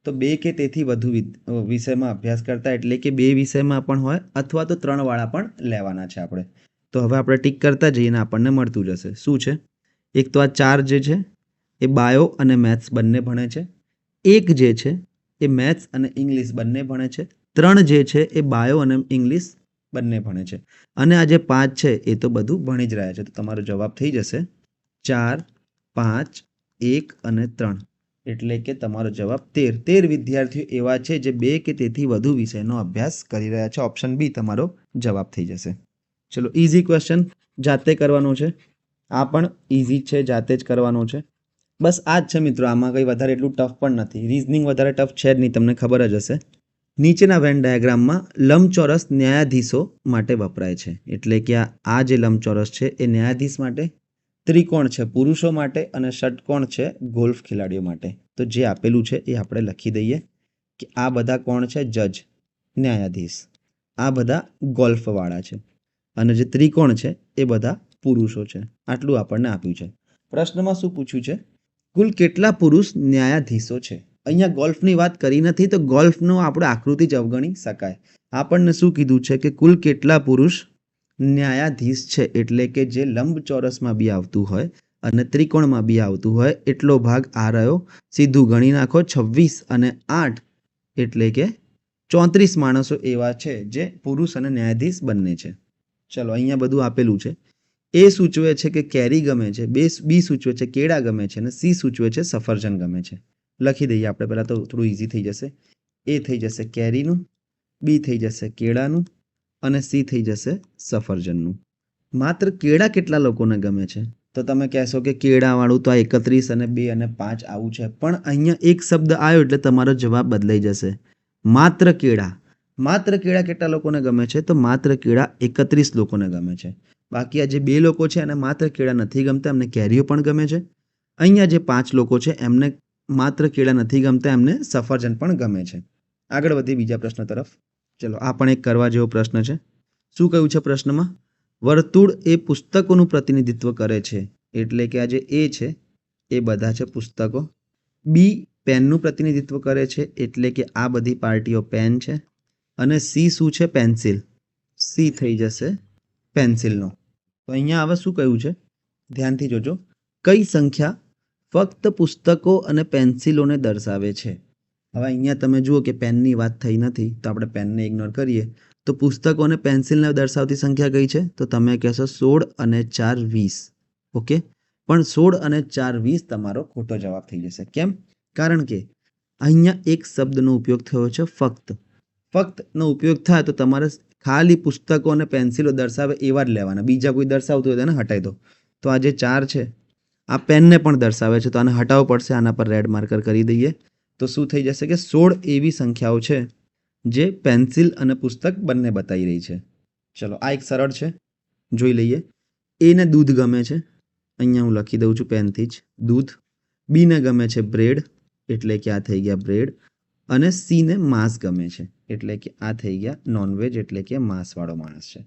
તો 2 કે તેથી વધુ વિષયમાં અભ્યાસ કરતા એટલે કે 2 વિષયમાં પણ હોય અથવા તો 3 વાળા પણ લેવાના છે આપણે. તો હવે આપણે ટીક કરતા જઈએ ને આપણને મળતું જશે. શું છે? એક તો આ 4 જે છે એ બાયો અને મેથ્સ બંને ભણે છે. 1 જે છે એ મેથ્સ અને ઇંગ્લિશ બંને ભણે છે. 3 જે છે એ બાયો અને ઇંગ્લિશ બંને ભણે છે. અને આ જે 5 છે એ તો બધું ભણી જ રહ્યા છે. તો તમારો જવાબ થઈ જશે 4, 5, 1 અને 3. એટલે કે તમારો જવાબ 13 વિદ્યાર્થીઓ એવા છે જે 2 કે તેથી વધુ વિષયનો અભ્યાસ કરી રહ્યા છે. ઓપ્શન બી તમારો જવાબ થઈ જશે. ચલો ઇઝી ક્વેશ્ચન જાતે કરવાનો છે. આ પણ ઇઝી છે, જાતે જ કરવાનો છે. બસ આ જ છે મિત્રો, આમાં કંઈ વધારે એટલું ટફ પણ નથી. રિઝનિંગ વધારે ટફ છે જ નહીં, તમને ખબર જ હશે. નીચેના વેન ડાયાગ્રામમાં લંબચોરસ ન્યાયાધીશો માટે વપરાય છે. એટલે કે આ જે લંબચોરસ છે એ ન્યાયાધીશ માટે, ત્રિકોણ છે પુરુષો માટે અને ષટકોણ છે ગોલ્ફ ખેલાડીઓ માટે. તો જે આપેલું છે એ આપણે લખી દઈએ કે આ બધા કોણ છે? જજ, ન્યાયાધીશ. આ બધા ગોલ્ફવાળા છે અને જે ત્રિકોણ છે એ બધા પુરુષો છે. આટલું આપણને આપ્યું છે. પ્રશ્નમાં શું પૂછ્યું છે? કુલ કેટલા પુરુષ ન્યાયાધીશો છે? અહીંયા ગોલ્ફની વાત કરી નથી, તો ગોલ્ફનો આપણે આકૃતિ જ અવગણી શકાય. આપણને શું કીધું છે કે કુલ કેટલા પુરુષ ન્યાયાધીશ છે, એટલે કે જે લંબચોરસમાં બી આવતું હોય અને ત્રિકોણમાં બી આવતું હોય એટલો ભાગ આ રહ્યો. સીધું ગણી નાખો. 26 અને 8 એટલે કે 34 માણસો એવા છે જે પુરુષ અને ન્યાયાધીશ બંને છે. ચલો અહીંયા બધું આપેલું છે. એ સૂચવે છે કે કેરી ગમે છે, બી સૂચવે છે કેળા ગમે છે અને સી સૂચવે છે સફરજન ગમે છે. લખી દઈએ આપણે પહેલાં, તો થોડું ઇઝી થઈ જશે. એ થઈ જશે કેરીનું, બી થઈ જશે કેળાનું અને સી થઈ જશે સફરજનનું. માત્ર કેળા કેટલા લોકોને ગમે છે? તો તમે કહેશો કે કેળાવાળું તો આ 31 અને 2 અને 5 આવું છે, પણ અહીંયા એક શબ્દ આવ્યો એટલે તમારો જવાબ બદલાઈ જશે. માત્ર કેળા. માત્ર કેળા કેટલા લોકોને ગમે છે? તો માત્ર કેળા 31 લોકોને ગમે છે. બાકી આ જે 2 લોકો છે એને માત્ર કેળા નથી ગમતા, એમને કેરીઓ પણ ગમે છે. અહીંયા જે 5 લોકો છે એમને માત્ર કેળા નથી ગમતા, એમને સફરજન પણ ગમે છે. આગળ વધી બીજા પ્રશ્ન તરફ. ચલો આ પણ એક કરવા જેવો પ્રશ્ન છે. શું કહ્યું છે પ્રશ્નમાં? વર્તુળ એ પુસ્તકોનું પ્રતિનિધિત્વ કરે છે. એટલે કે આ જે એ છે એ બધા છે પુસ્તકો. બી પેનનું પ્રતિનિધિત્વ કરે છે, એટલે કે આ બધી પાર્ટીઓ પેન છે. અને સી શું છે? પેન્સિલ. સી થઈ જશે પેન્સિલનો. તો અહીંયા હવે શું કહ્યું છે? ધ્યાનથી જોજો. કઈ સંખ્યા ફક્ત પુસ્તકો અને પેન્સિલોને દર્શાવે છે? હવે અહીંયા તમે જુઓ કે પેનની વાત થઈ નથી, તો આપણે પેનને ઇગ્નોર કરીએ. તો પુસ્તકો અને પેન્સિલને દર્શાવતી સંખ્યા કઈ છે? તો તમે કહેશો 16 અને 4 20. ઓકે, પણ 16 અને 4 20 તમારો ખોટો જવાબ થઈ જશે. કેમ? કારણ કે અહીંયા એક શબ્દનો ઉપયોગ થયો છે ફક્ત. ફક્તનો ઉપયોગ થાય તો તમારે ખાલી પુસ્તકો અને પેન્સિલો દર્શાવે એવા જ લેવાના. બીજા કોઈ દર્શાવતું હોય તો એને હટાવી દો. તો આ જે 4 છે આ પેનને પણ દર્શાવે છે, તો આને હટાવવો પડશે. આના પર રેડ માર્કર કરી દઈએ. તો શું થઈ જશે કે 16 એવી સંખ્યાઓ છે જે પેન્સિલ અને પુસ્તક બંને બતાવી રહી છે. ચલો આ એક સરળ છે, જોઈ લઈએ. એને દૂધ ગમે છે, અહીંયા હું લખી દઉં છું પેનથી જ, દૂધ. બીને ગમે છે બ્રેડ, એટલે કે આ થઈ ગયા બ્રેડ. અને સીને માંસ ગમે છે, એટલે કે આ થઈ ગયા નોનવેજ, એટલે કે માંસવાળો માણસ છે.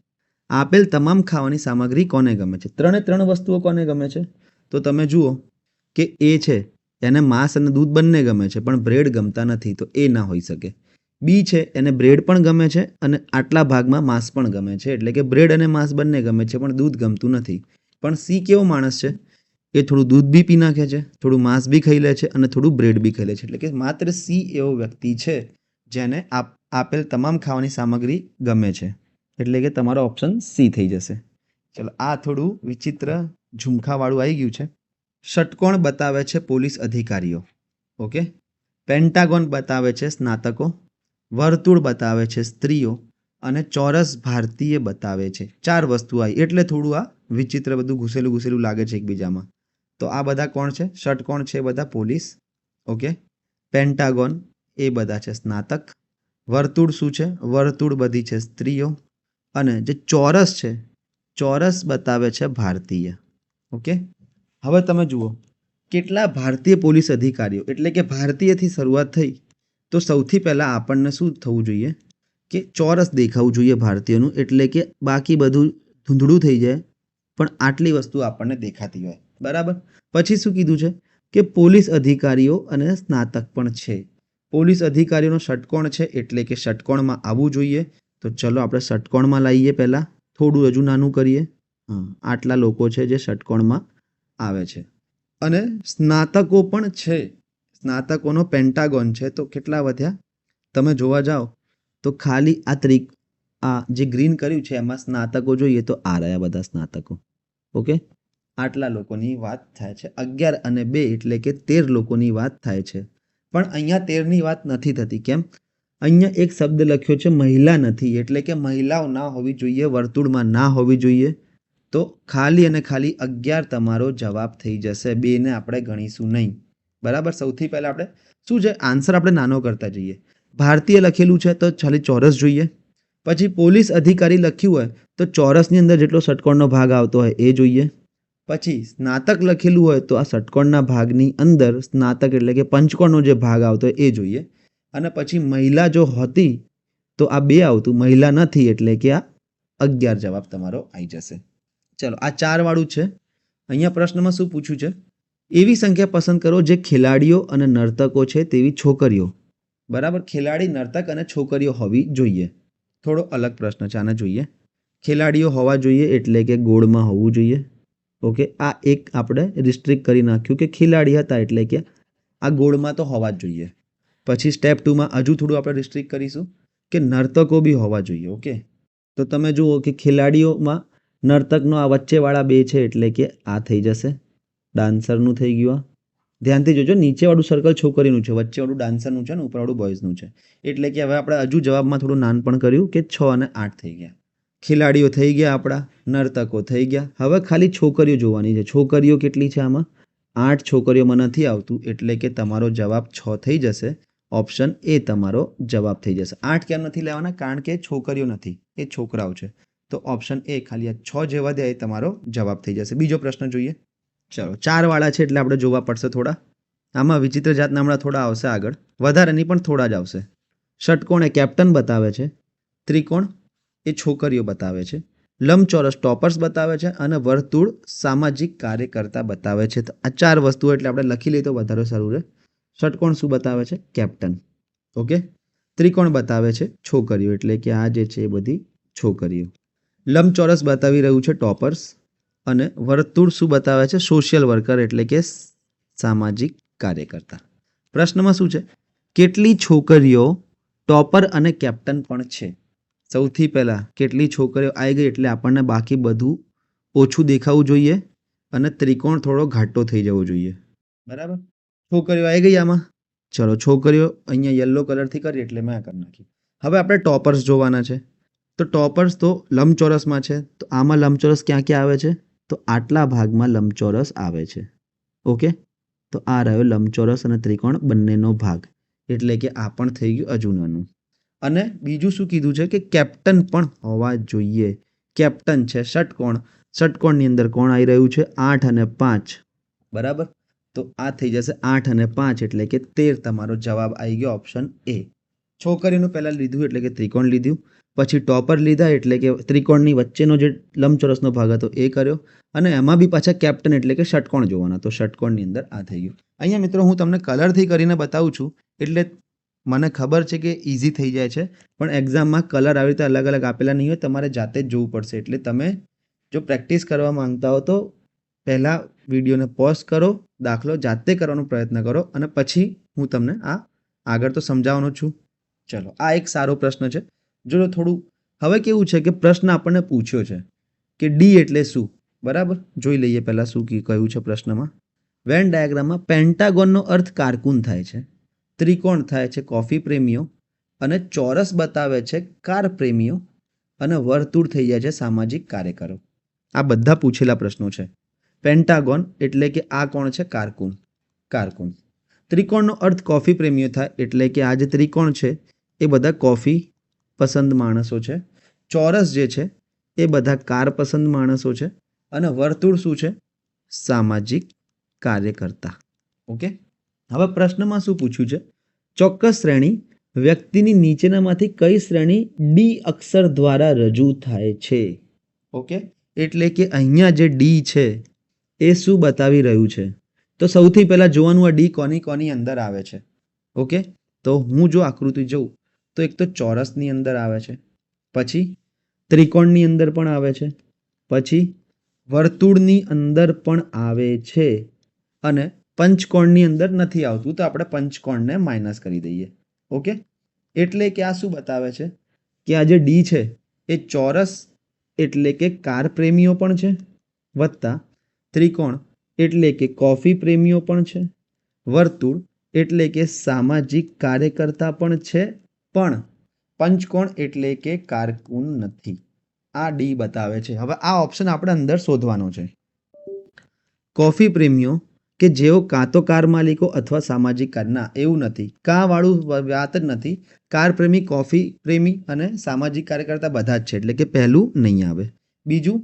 આપેલ તમામ ખાવાની સામગ્રી કોને ગમે છે? 3 વસ્તુઓ કોને ગમે છે? તો તમે જુઓ કે એ છે એને માંસ અને દૂધ બંને ગમે છે, પણ બ્રેડ ગમતા નથી, તો એ ના હોઈ શકે. બી છે એને બ્રેડ પણ ગમે છે અને આટલા ભાગમાં માંસ પણ ગમે છે, એટલે કે બ્રેડ અને માંસ બંને ગમે છે પણ દૂધ ગમતું નથી. પણ સી કેવો માણસ છે? એ થોડું દૂધ બી પી નાખે છે, થોડું માંસ બી ખાઈ લે છે અને થોડું બ્રેડ બી ખાઈ લે છે. એટલે કે માત્ર સી એવો વ્યક્તિ છે જેને આપેલ તમામ ખાવાની સામગ્રી ગમે છે. એટલે કે તમારો ઓપ્શન સી થઈ જશે. ચલો, આ થોડું વિચિત્ર ઝુમખાવાળું આવી ગયું છે. ષટકોણ બતાવે છે પોલીસ અધિકારીઓ. ઓકે. પેન્ટાગોન બતાવે છે સ્નાતકો, વર્તુળ બતાવે છે સ્ત્રીઓ અને ચોરસ ભારતીય બતાવે છે. 4 વસ્તુ આવી એટલે થોડું આ વિચિત્ર બધું ઘૂસેલું લાગે છે એકબીજામાં. તો આ બધા કોણ છે? ષટકોણ છે બધા પોલીસ. ઓકે. પેન્ટાગોન એ બધા છે સ્નાતક. વર્તુળ શું છે? વર્તુળ બધી છે સ્ત્રીઓ. અને જે ચોરસ છે, ચોરસ બતાવે છે ભારતીય. ઓકે. હવે તમે જુઓ કેટલા ભારતીય પોલીસ અધિકારીઓ, એટલે કે ભારતીયથી શરૂઆત થઈ તો સૌથી પહેલાં આપણને શું થવું જોઈએ કે ચોરસ દેખાવું જોઈએ ભારતીયોનું, એટલે કે બાકી બધું ધૂંધળું થઈ જાય પણ આટલી વસ્તુ આપણને દેખાતી હોય. બરાબર. પછી શું કીધું છે કે પોલીસ અધિકારીઓ અને સ્નાતક પણ છે. પોલીસ અધિકારીઓનો ષટકોણ છે એટલે કે ષટકોણમાં આવવું જોઈએ. તો ચલો આપણે ષટકોણમાં લાવીએ. પહેલાં થોડું હજુ નાનું કરીએ. આટલા લોકો છે જે ષટકોણમાં આવે છે. અને સ્નાતકો પણ છે. સ્નાતકોનો પેન્ટાગોન છે. તો કેટલા વધ્યા? તમે જોવા જાઓ તો ખાલી આ જે ગ્રીન કર્યું છે એમાં સ્નાતકો જોઈએ તો આ રહ્યા બધા સ્નાતકો. ઓકે. આટલા લોકોની વાત થાય છે. 11 અને 2 એટલે કે 13 લોકોની વાત થાય છે. પણ અહીંયા 13ની વાત નથી થતી. કેમ? અહીંયા એક શબ્દ લખ્યો છે મહિલા નથી, એટલે કે મહિલાઓ ના હોવી જોઈએ, વર્તુળમાં ના હોવી જોઈએ. તો ખાલી અને ખાલી 11 તમારો જવાબ થઈ જશે. 2 ને આપણે ગણીશું નહીં. બરાબર. સૌથી પહેલાં આપણે શું છે, આન્સર આપણે નાનો કરતા જઈએ. ભારતીય લખેલું છે તો ખાલી ચોરસ જોઈએ. પછી પોલીસ અધિકારી લખ્યું હોય તો ચોરસની અંદર જેટલો ષટકોણનો ભાગ આવતો હોય એ જોઈએ. પછી સ્નાતક લખેલું હોય તો આ ષટકોણના ભાગની અંદર સ્નાતક એટલે કે પંચકોણનો જે ભાગ આવતો હોય એ જોઈએ. અને પછી મહિલા જો હતી તો આ 2 આવતું, મહિલા નથી એટલે કે આ 11 જવાબ તમારો આવી જશે. ચલો, આ 4 વાળું છે. અહીંયા પ્રશ્નમાં શું પૂછ્યું છે? એવી સંખ્યા પસંદ કરો જે ખેલાડીઓ અને નર્તકો છે તેવી છોકરીઓ. બરાબર. ખેલાડી, નર્તક અને છોકરીઓ હોવી જોઈએ. થોડો અલગ પ્રશ્ન છે, આને જોઈએ. ખેલાડીઓ હોવા જોઈએ એટલે કે ગોળમાં હોવું જોઈએ. ઓકે. આ એક આપણે રિસ્ટ્રિક્ટ કરી નાખ્યું કે ખેલાડી હતા એટલે કે આ ગોળમાં તો હોવા જ જોઈએ. પછી સ્ટેપ 2માં હજુ થોડું આપણે રિસ્ટ્રિક્ટ કરીશું કે નર્તકો બી હોવા જોઈએ. ઓકે. તો તમે જુઓ કે ખેલાડીઓમાં નર્તકનો આ વચ્ચેવાળા 2 છે એટલે કે આ થઈ જશે. ડાન્સરનું થઈ ગયું. ધ્યાનથી જોજો, નીચેવાળું સર્કલ છોકરીનું છે, વચ્ચેવાળું ડાન્સરનું છે અને ઉપરવાળું બોયઝનું છે. એટલે કે હવે આપણે હજુ જવાબમાં થોડું નાનપણ કર્યું કે 6 અને 8 થઈ ગયા. ખેલાડીઓ થઈ ગયા આપણા, નર્તકો થઈ ગયા. હવે ખાલી છોકરીઓ જોવાની છે. છોકરીઓ કેટલી છે આમાં? 8 છોકરીઓમાં નથી આવતું એટલે કે તમારો જવાબ 6 થઈ જશે. ઓપ્શન એ તમારો જવાબ થઈ જશે. 8 કેમ નથી લેવાના? કારણ કે છોકરીઓ નથી, એ છોકરાઓ છે. તો ઓપ્શન એ ખાલી આ 6 જે વધ્યા એ તમારો જવાબ થઈ જશે. બીજો પ્રશ્ન જોઈએ. ચલો, 4 વાળા છે એટલે આપણે જોવા પડશે થોડા. આમાં વિચિત્ર જાતના હમણાં થોડા આવશે આગળ, વધારે નહીં પણ થોડા જ આવશે. ષટકોણ એ કેપ્ટન બતાવે છે, ત્રિકોણ એ છોકરીઓ બતાવે છે, લંબચોરસ ટોપર્સ બતાવે છે અને વર્તુળ સામાજિક કાર્યકર્તા બતાવે છે. તો આ 4 વસ્તુઓ એટલે આપણે લખી લઈએ તો વધારે સારું રહે. ષટકોણ શું બતાવે છે? કેપ્ટન. ઓકે. ત્રિકોણ બતાવે છે છોકરીઓ એટલે કે આ જે છે એ બધી છોકરીઓ. લંબચોરસ બતાવી રહ્યું છે ટોપર્સ. અને વર્તુળ શું બતાવે છે? સોશિયલ વર્કર એટલે કે સામાજિક કાર્યકર્તા. પ્રશ્નમાં શું છે? કેટલી છોકરીઓ ટોપર અને કેપ્ટન પણ છે? સૌથી પહેલાં કેટલી છોકરીઓ આવી ગઈ એટલે આપણને બાકી બધું ઓછું દેખાવું જોઈએ અને ત્રિકોણ થોડો ઘાટો થઈ જવો જોઈએ. બરાબર. છોકરીઓ આવી ગઈ આમાં. ચલો, છોકરીઓ અહીંયા યલો કલરથી કરી એટલે મેં આ કરી નાખી. હવે આપણે ટોપર્સ જોવાના છે. તો ટોપર્સ તો લંબચોરસમાં છે. તો આમાં લંબચોરસ ક્યાં ક્યાં આવે છે? તો આટલા ભાગમાં લંબચોરસ આવે છે. ઓકે. તો આ રહ્યો લંબચોરસ અને ત્રિકોણ બંનેનો ભાગ. એટલે કે આ પણ થઈ ગયું હજુ નાનું. અને બીજું શું કીધું છે કે કેપ્ટન પણ હોવા જોઈએ. કેપ્ટન છે ષટકોણ. ષટકોણની અંદર કોણ આવી રહ્યું છે? 8 અને 5. બરાબર. તો આ થઈ જશે 8 અને 5 એટલે કે 13 તમારો જવાબ આવી ગયો ઓપ્શન એ. છોકરીનું પહેલાં લીધું એટલે કે ત્રિકોણ લીધું. પછી ટોપર લીધા એટલે કે ત્રિકોણની વચ્ચેનો જે લંબચોરસનો ભાગ હતો એ કર્યો. અને એમાં બી પાછા કેપ્ટન એટલે કે ષટકોણ જોવાના. તો ષટકોણની અંદર આ થઈ ગયું. અહીંયા મિત્રો હું તમને કલરથી કરીને બતાવું છું એટલે મને ખબર છે કે ઇઝી થઈ જાય છે. પણ એક્ઝામમાં કલર આવી રીતે અલગ અલગ આપેલા નહીં હોય, તમારે જાતે જ જોવું પડશે. એટલે તમે જો પ્રેક્ટિસ કરવા માંગતા હો તો પહેલાં વિડીયોને પોઝ કરો, દાખલો જાતે કરવાનો પ્રયત્ન કરો અને પછી હું તમને આ આગળ તો સમજાવવાનો છું. ચલો, આ એક સારો પ્રશ્ન છે. જો થોડું હવે કેવું છે કે પ્રશ્ન આપણને પૂછ્યો છે કે ડી એટલે શું, બરાબર? જોઈ લઈએ પહેલાં શું કહ્યું છે પ્રશ્નમાં. વેન ડાયાગ્રામમાં પેન્ટાગોનનો અર્થ કારકુન થાય છે, ત્રિકોણ થાય છે કોફી પ્રેમીઓ, અને ચોરસ બતાવે છે કાર પ્રેમીઓ, અને વર્તુળ થઈ જાય છે સામાજિક કાર્યકરો. આ બધા પૂછેલા પ્રશ્નો છે. પેન્ટાગોન એટલે કે આ કોણ છે? કારકુન. કારકુન. ત્રિકોણનો અર્થ કોફી પ્રેમીઓ થાય એટલે કે આ જે ત્રિકોણ છે એ બધા કોફી પસંદ માણસો છે. ચોરસ જે છે એ બધા કાર પસંદ માણસો છે. અને વર્તુળ શું છે? સામાજિક કાર્યકર્તા. ઓકે, હવે પ્રશ્નમાં શું પૂછ્યું છે? ચોક્કસ શ્રેણી વ્યક્તિની નીચેનામાંથી કઈ શ્રેણી ડી અક્ષર દ્વારા રજૂ થાય છે? ઓકે, એટલે કે અહીંયા જે ડી છે એ શું બતાવી રહ્યું છે? તો સૌથી પહેલાં જોવાનું આ ડી કોની અંદર આવે છે. ઓકે, તો હું જો આકૃતિ જોઉં તો એક તો ચોરસની અંદર આવે છે, પછી ત્રિકોણની અંદર પણ આવે છે, પછી વર્તુળની અંદર પણ આવે છે, અને પંચકોણની અંદર નથી આવતું, તો આપણે પંચકોણને માઇનસ કરી દઈએ. ઓકે, એટલે કે આ શું બતાવે છે કે આ જે ડી છે એ ચોરસ એટલે કે કાર પ્રેમીઓ પણ છે, વત્તા ત્રિકોણ એટલે કે કોફી પ્રેમીઓ પણ છે, વર્તુળ એટલે કે સામાજિક કાર્યકર્તા પણ છે, પણ પંચકોણ એટલે કે કારકુન નથી. આ ડી બતાવે છે. હવે આ ઓપ્શન આપણે અંદર શોધવાનો છે. કોફી પ્રેમીઓ કે જેઓ કાં તો કાર માલિકો અથવા સામાજિક કાર, ના એવું નથી, કા વાળું વાત જ નથી. કાર પ્રેમી, કોફી પ્રેમી અને સામાજિક કાર્યકર્તા બધા જ છે, એટલે કે પહેલું નહીં આવે. બીજું,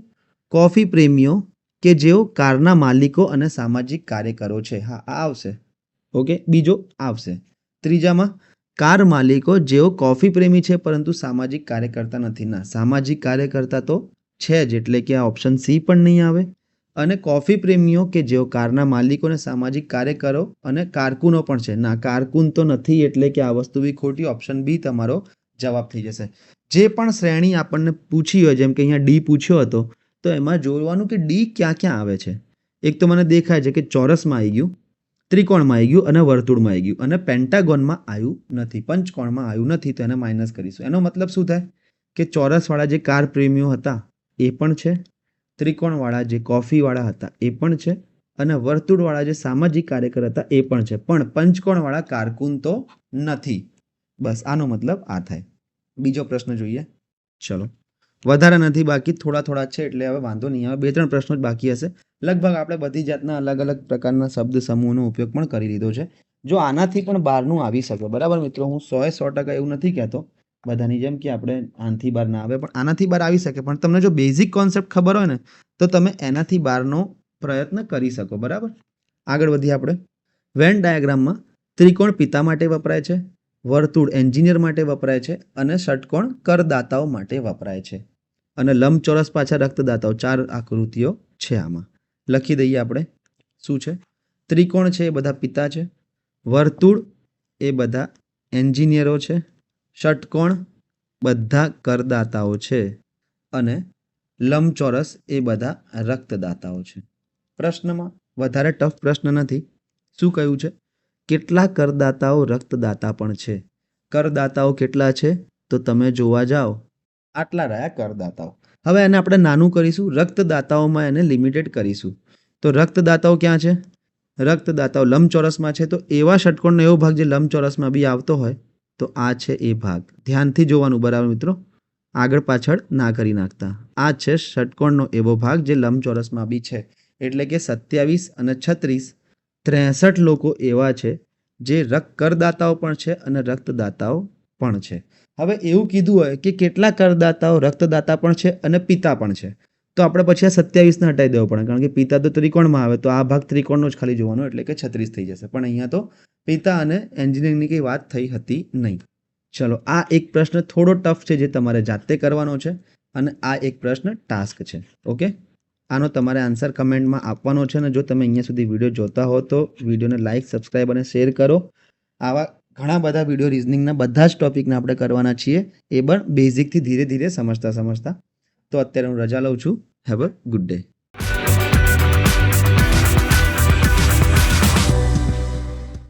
કોફી પ્રેમીઓ કે જેઓ કારના માલિકો અને સામાજિક કાર્યકરો છે, હા આ આવશે. ઓકે, બીજો આવશે. ત્રીજામાં કાર માલિકો જેઓ કોફી પ્રેમી છે પરંતુ સામાજિક કાર્યકર્તા નથી, ના સામાજિક કાર્યકર્તા તો છે જ, એટલે કે આ ઓપ્શન સી પણ નહીં આવે. અને કોફી પ્રેમીઓ કે જેઓ કારના માલિકો અને સામાજિક કાર્યકરો અને કારકુનો પણ છે, ના કારકુન તો નથી, એટલે કે આ વસ્તુ બી ખોટી. ઓપ્શન બી તમારો જવાબ થઈ જશે. જે પણ શ્રેણી આપણને પૂછી હોય, જેમ કે અહીંયા ડી પૂછ્યો હતો, તો એમાં જોવાનું કે ડી ક્યાં ક્યાં આવે છે. એક તો મને દેખાય છે કે ચોરસમાં આવી ગયું, ત્રિકોણમાં આવી ગયું અને વર્તુળમાં આવી ગયું, અને પેન્ટાગોનમાં આવ્યું નથી, પંચકોણમાં આવ્યું નથી, તો એને માઇનસ કરીશું. એનો મતલબ શું થાય કે ચોરસવાળા જે કાર પ્રેમીઓ હતા એ પણ છે, ત્રિકોણવાળા જે કોફીવાળા હતા એ પણ છે, અને વર્તુળવાળા જે સામાજિક કાર્યકર હતા એ પણ છે, પણ પંચકોણવાળા કારકુન તો નથી. બસ આનો મતલબ આ થાય. બીજો પ્રશ્ન જોઈએ. ચલો, વધારે નથી બાકી, થોડા થોડા છે એટલે હવે વાંધો નહીં આવે. 2-3 પ્રશ્નો જ બાકી હશે. લગભગ આપણે બધી જાતના અલગ અલગ પ્રકારના શબ્દ સમૂહનો ઉપયોગ પણ કરી લીધો છે. જો આનાથી પણ બહારનું આવી શકે, બરાબર મિત્રો, હું 100% એવું નથી કહેતો બધાની જેમ કે આપણે આનાથી બહાર ના આવે, પણ આનાથી બહાર આવી શકે. પણ તમને જો બેઝિક કોન્સેપ્ટ ખબર હોય ને તો તમે એનાથી બહારનો પ્રયત્ન કરી શકો, બરાબર. આગળ વધીએ આપણે. વેન ડાયાગ્રામમાં ત્રિકોણ પિતા માટે વપરાય છે, વર્તુળ એન્જિનિયર માટે વપરાય છે, અને ષટકોણ કરદાતાઓ માટે વપરાય છે, અને લંબચોરસ પાછા રક્તદાતાઓ. 4 આકૃતિઓ છે આમાં. લખી દઈએ આપણે શું છે. ત્રિકોણ છે એ બધા પિતા છે, વર્તુળ એ બધા એન્જિનિયરો છે, ષટકોણ બધા કરદાતાઓ છે, અને લંબચોરસ એ બધા રક્તદાતાઓ છે. પ્રશ્નમાં વધારે ટફ પ્રશ્ન નથી. શું કહ્યું છે? કેટલા કરદાતાઓ રક્તદાતા પણ છે. કરદાતાઓ કેટલા છે તો તમે જોવા જાઓ, આટલા રહ્યા કરદાતાઓ. હવે એને આપણે નાનું કરીશું, રક્તદાતાઓમાં એને લિમિટેડ કરીશું. તો રક્તદાતાઓ ક્યાં છે? રક્તદાતાઓ લંબચોરસમાં છે, તો એવા ષટકોણનો એવો ભાગ જે લંબચોરસમાં બી આવતો હોય, તો આ છે એ ભાગ. ધ્યાનથી જોવાનું, બરાબર મિત્રો, આગળ પાછળ ના કરી નાખતા. આ છે ષટકોણનો એવો ભાગ જે લંબચોરસમાં બી છે, એટલે કે 27 અને 36, 63 લોકો એવા છે જે કરદાતાઓ પણ છે અને રક્તદાતાઓ પણ છે. હવે એવું કીધું હોય કે કેટલા કરદાતાઓ રક્તદાતા પણ છે અને પિતા પણ છે, તો આપણે પછી આ 27ને હટાવી દેવો પડે, કારણ કે પિતા તો ત્રિકોણમાં આવે, તો આ ભાગ ત્રિકોણનો જ ખાલી જોવાનો, એટલે કે 36 થઈ જશે. પણ અહીંયા તો પિતા અને એન્જિનિયરિંગની કંઈ વાત થઈ હતી નહીં. ચલો, આ એક પ્રશ્ન થોડો ટફ છે જે તમારે જાતે કરવાનો છે, અને આ એક પ્રશ્ન ટાસ્ક છે. ઓકે, આનો તમારે આન્સર કમેન્ટમાં આપવાનો છે. અને જો તમે અહીંયા સુધી વિડીયો જોતા હો તો વિડીયોને લાઇક, સબસ્ક્રાઈબ અને શેર કરો. આવા ઘણા બધા વિડીયો રિઝનિંગના બધા જ ટોપિકને આપણે કરવાના છીએ, એ પણ બેઝિકથી ધીરે ધીરે સમજતા. તો અત્યારે હું રજા લઉં છું. Have a good day.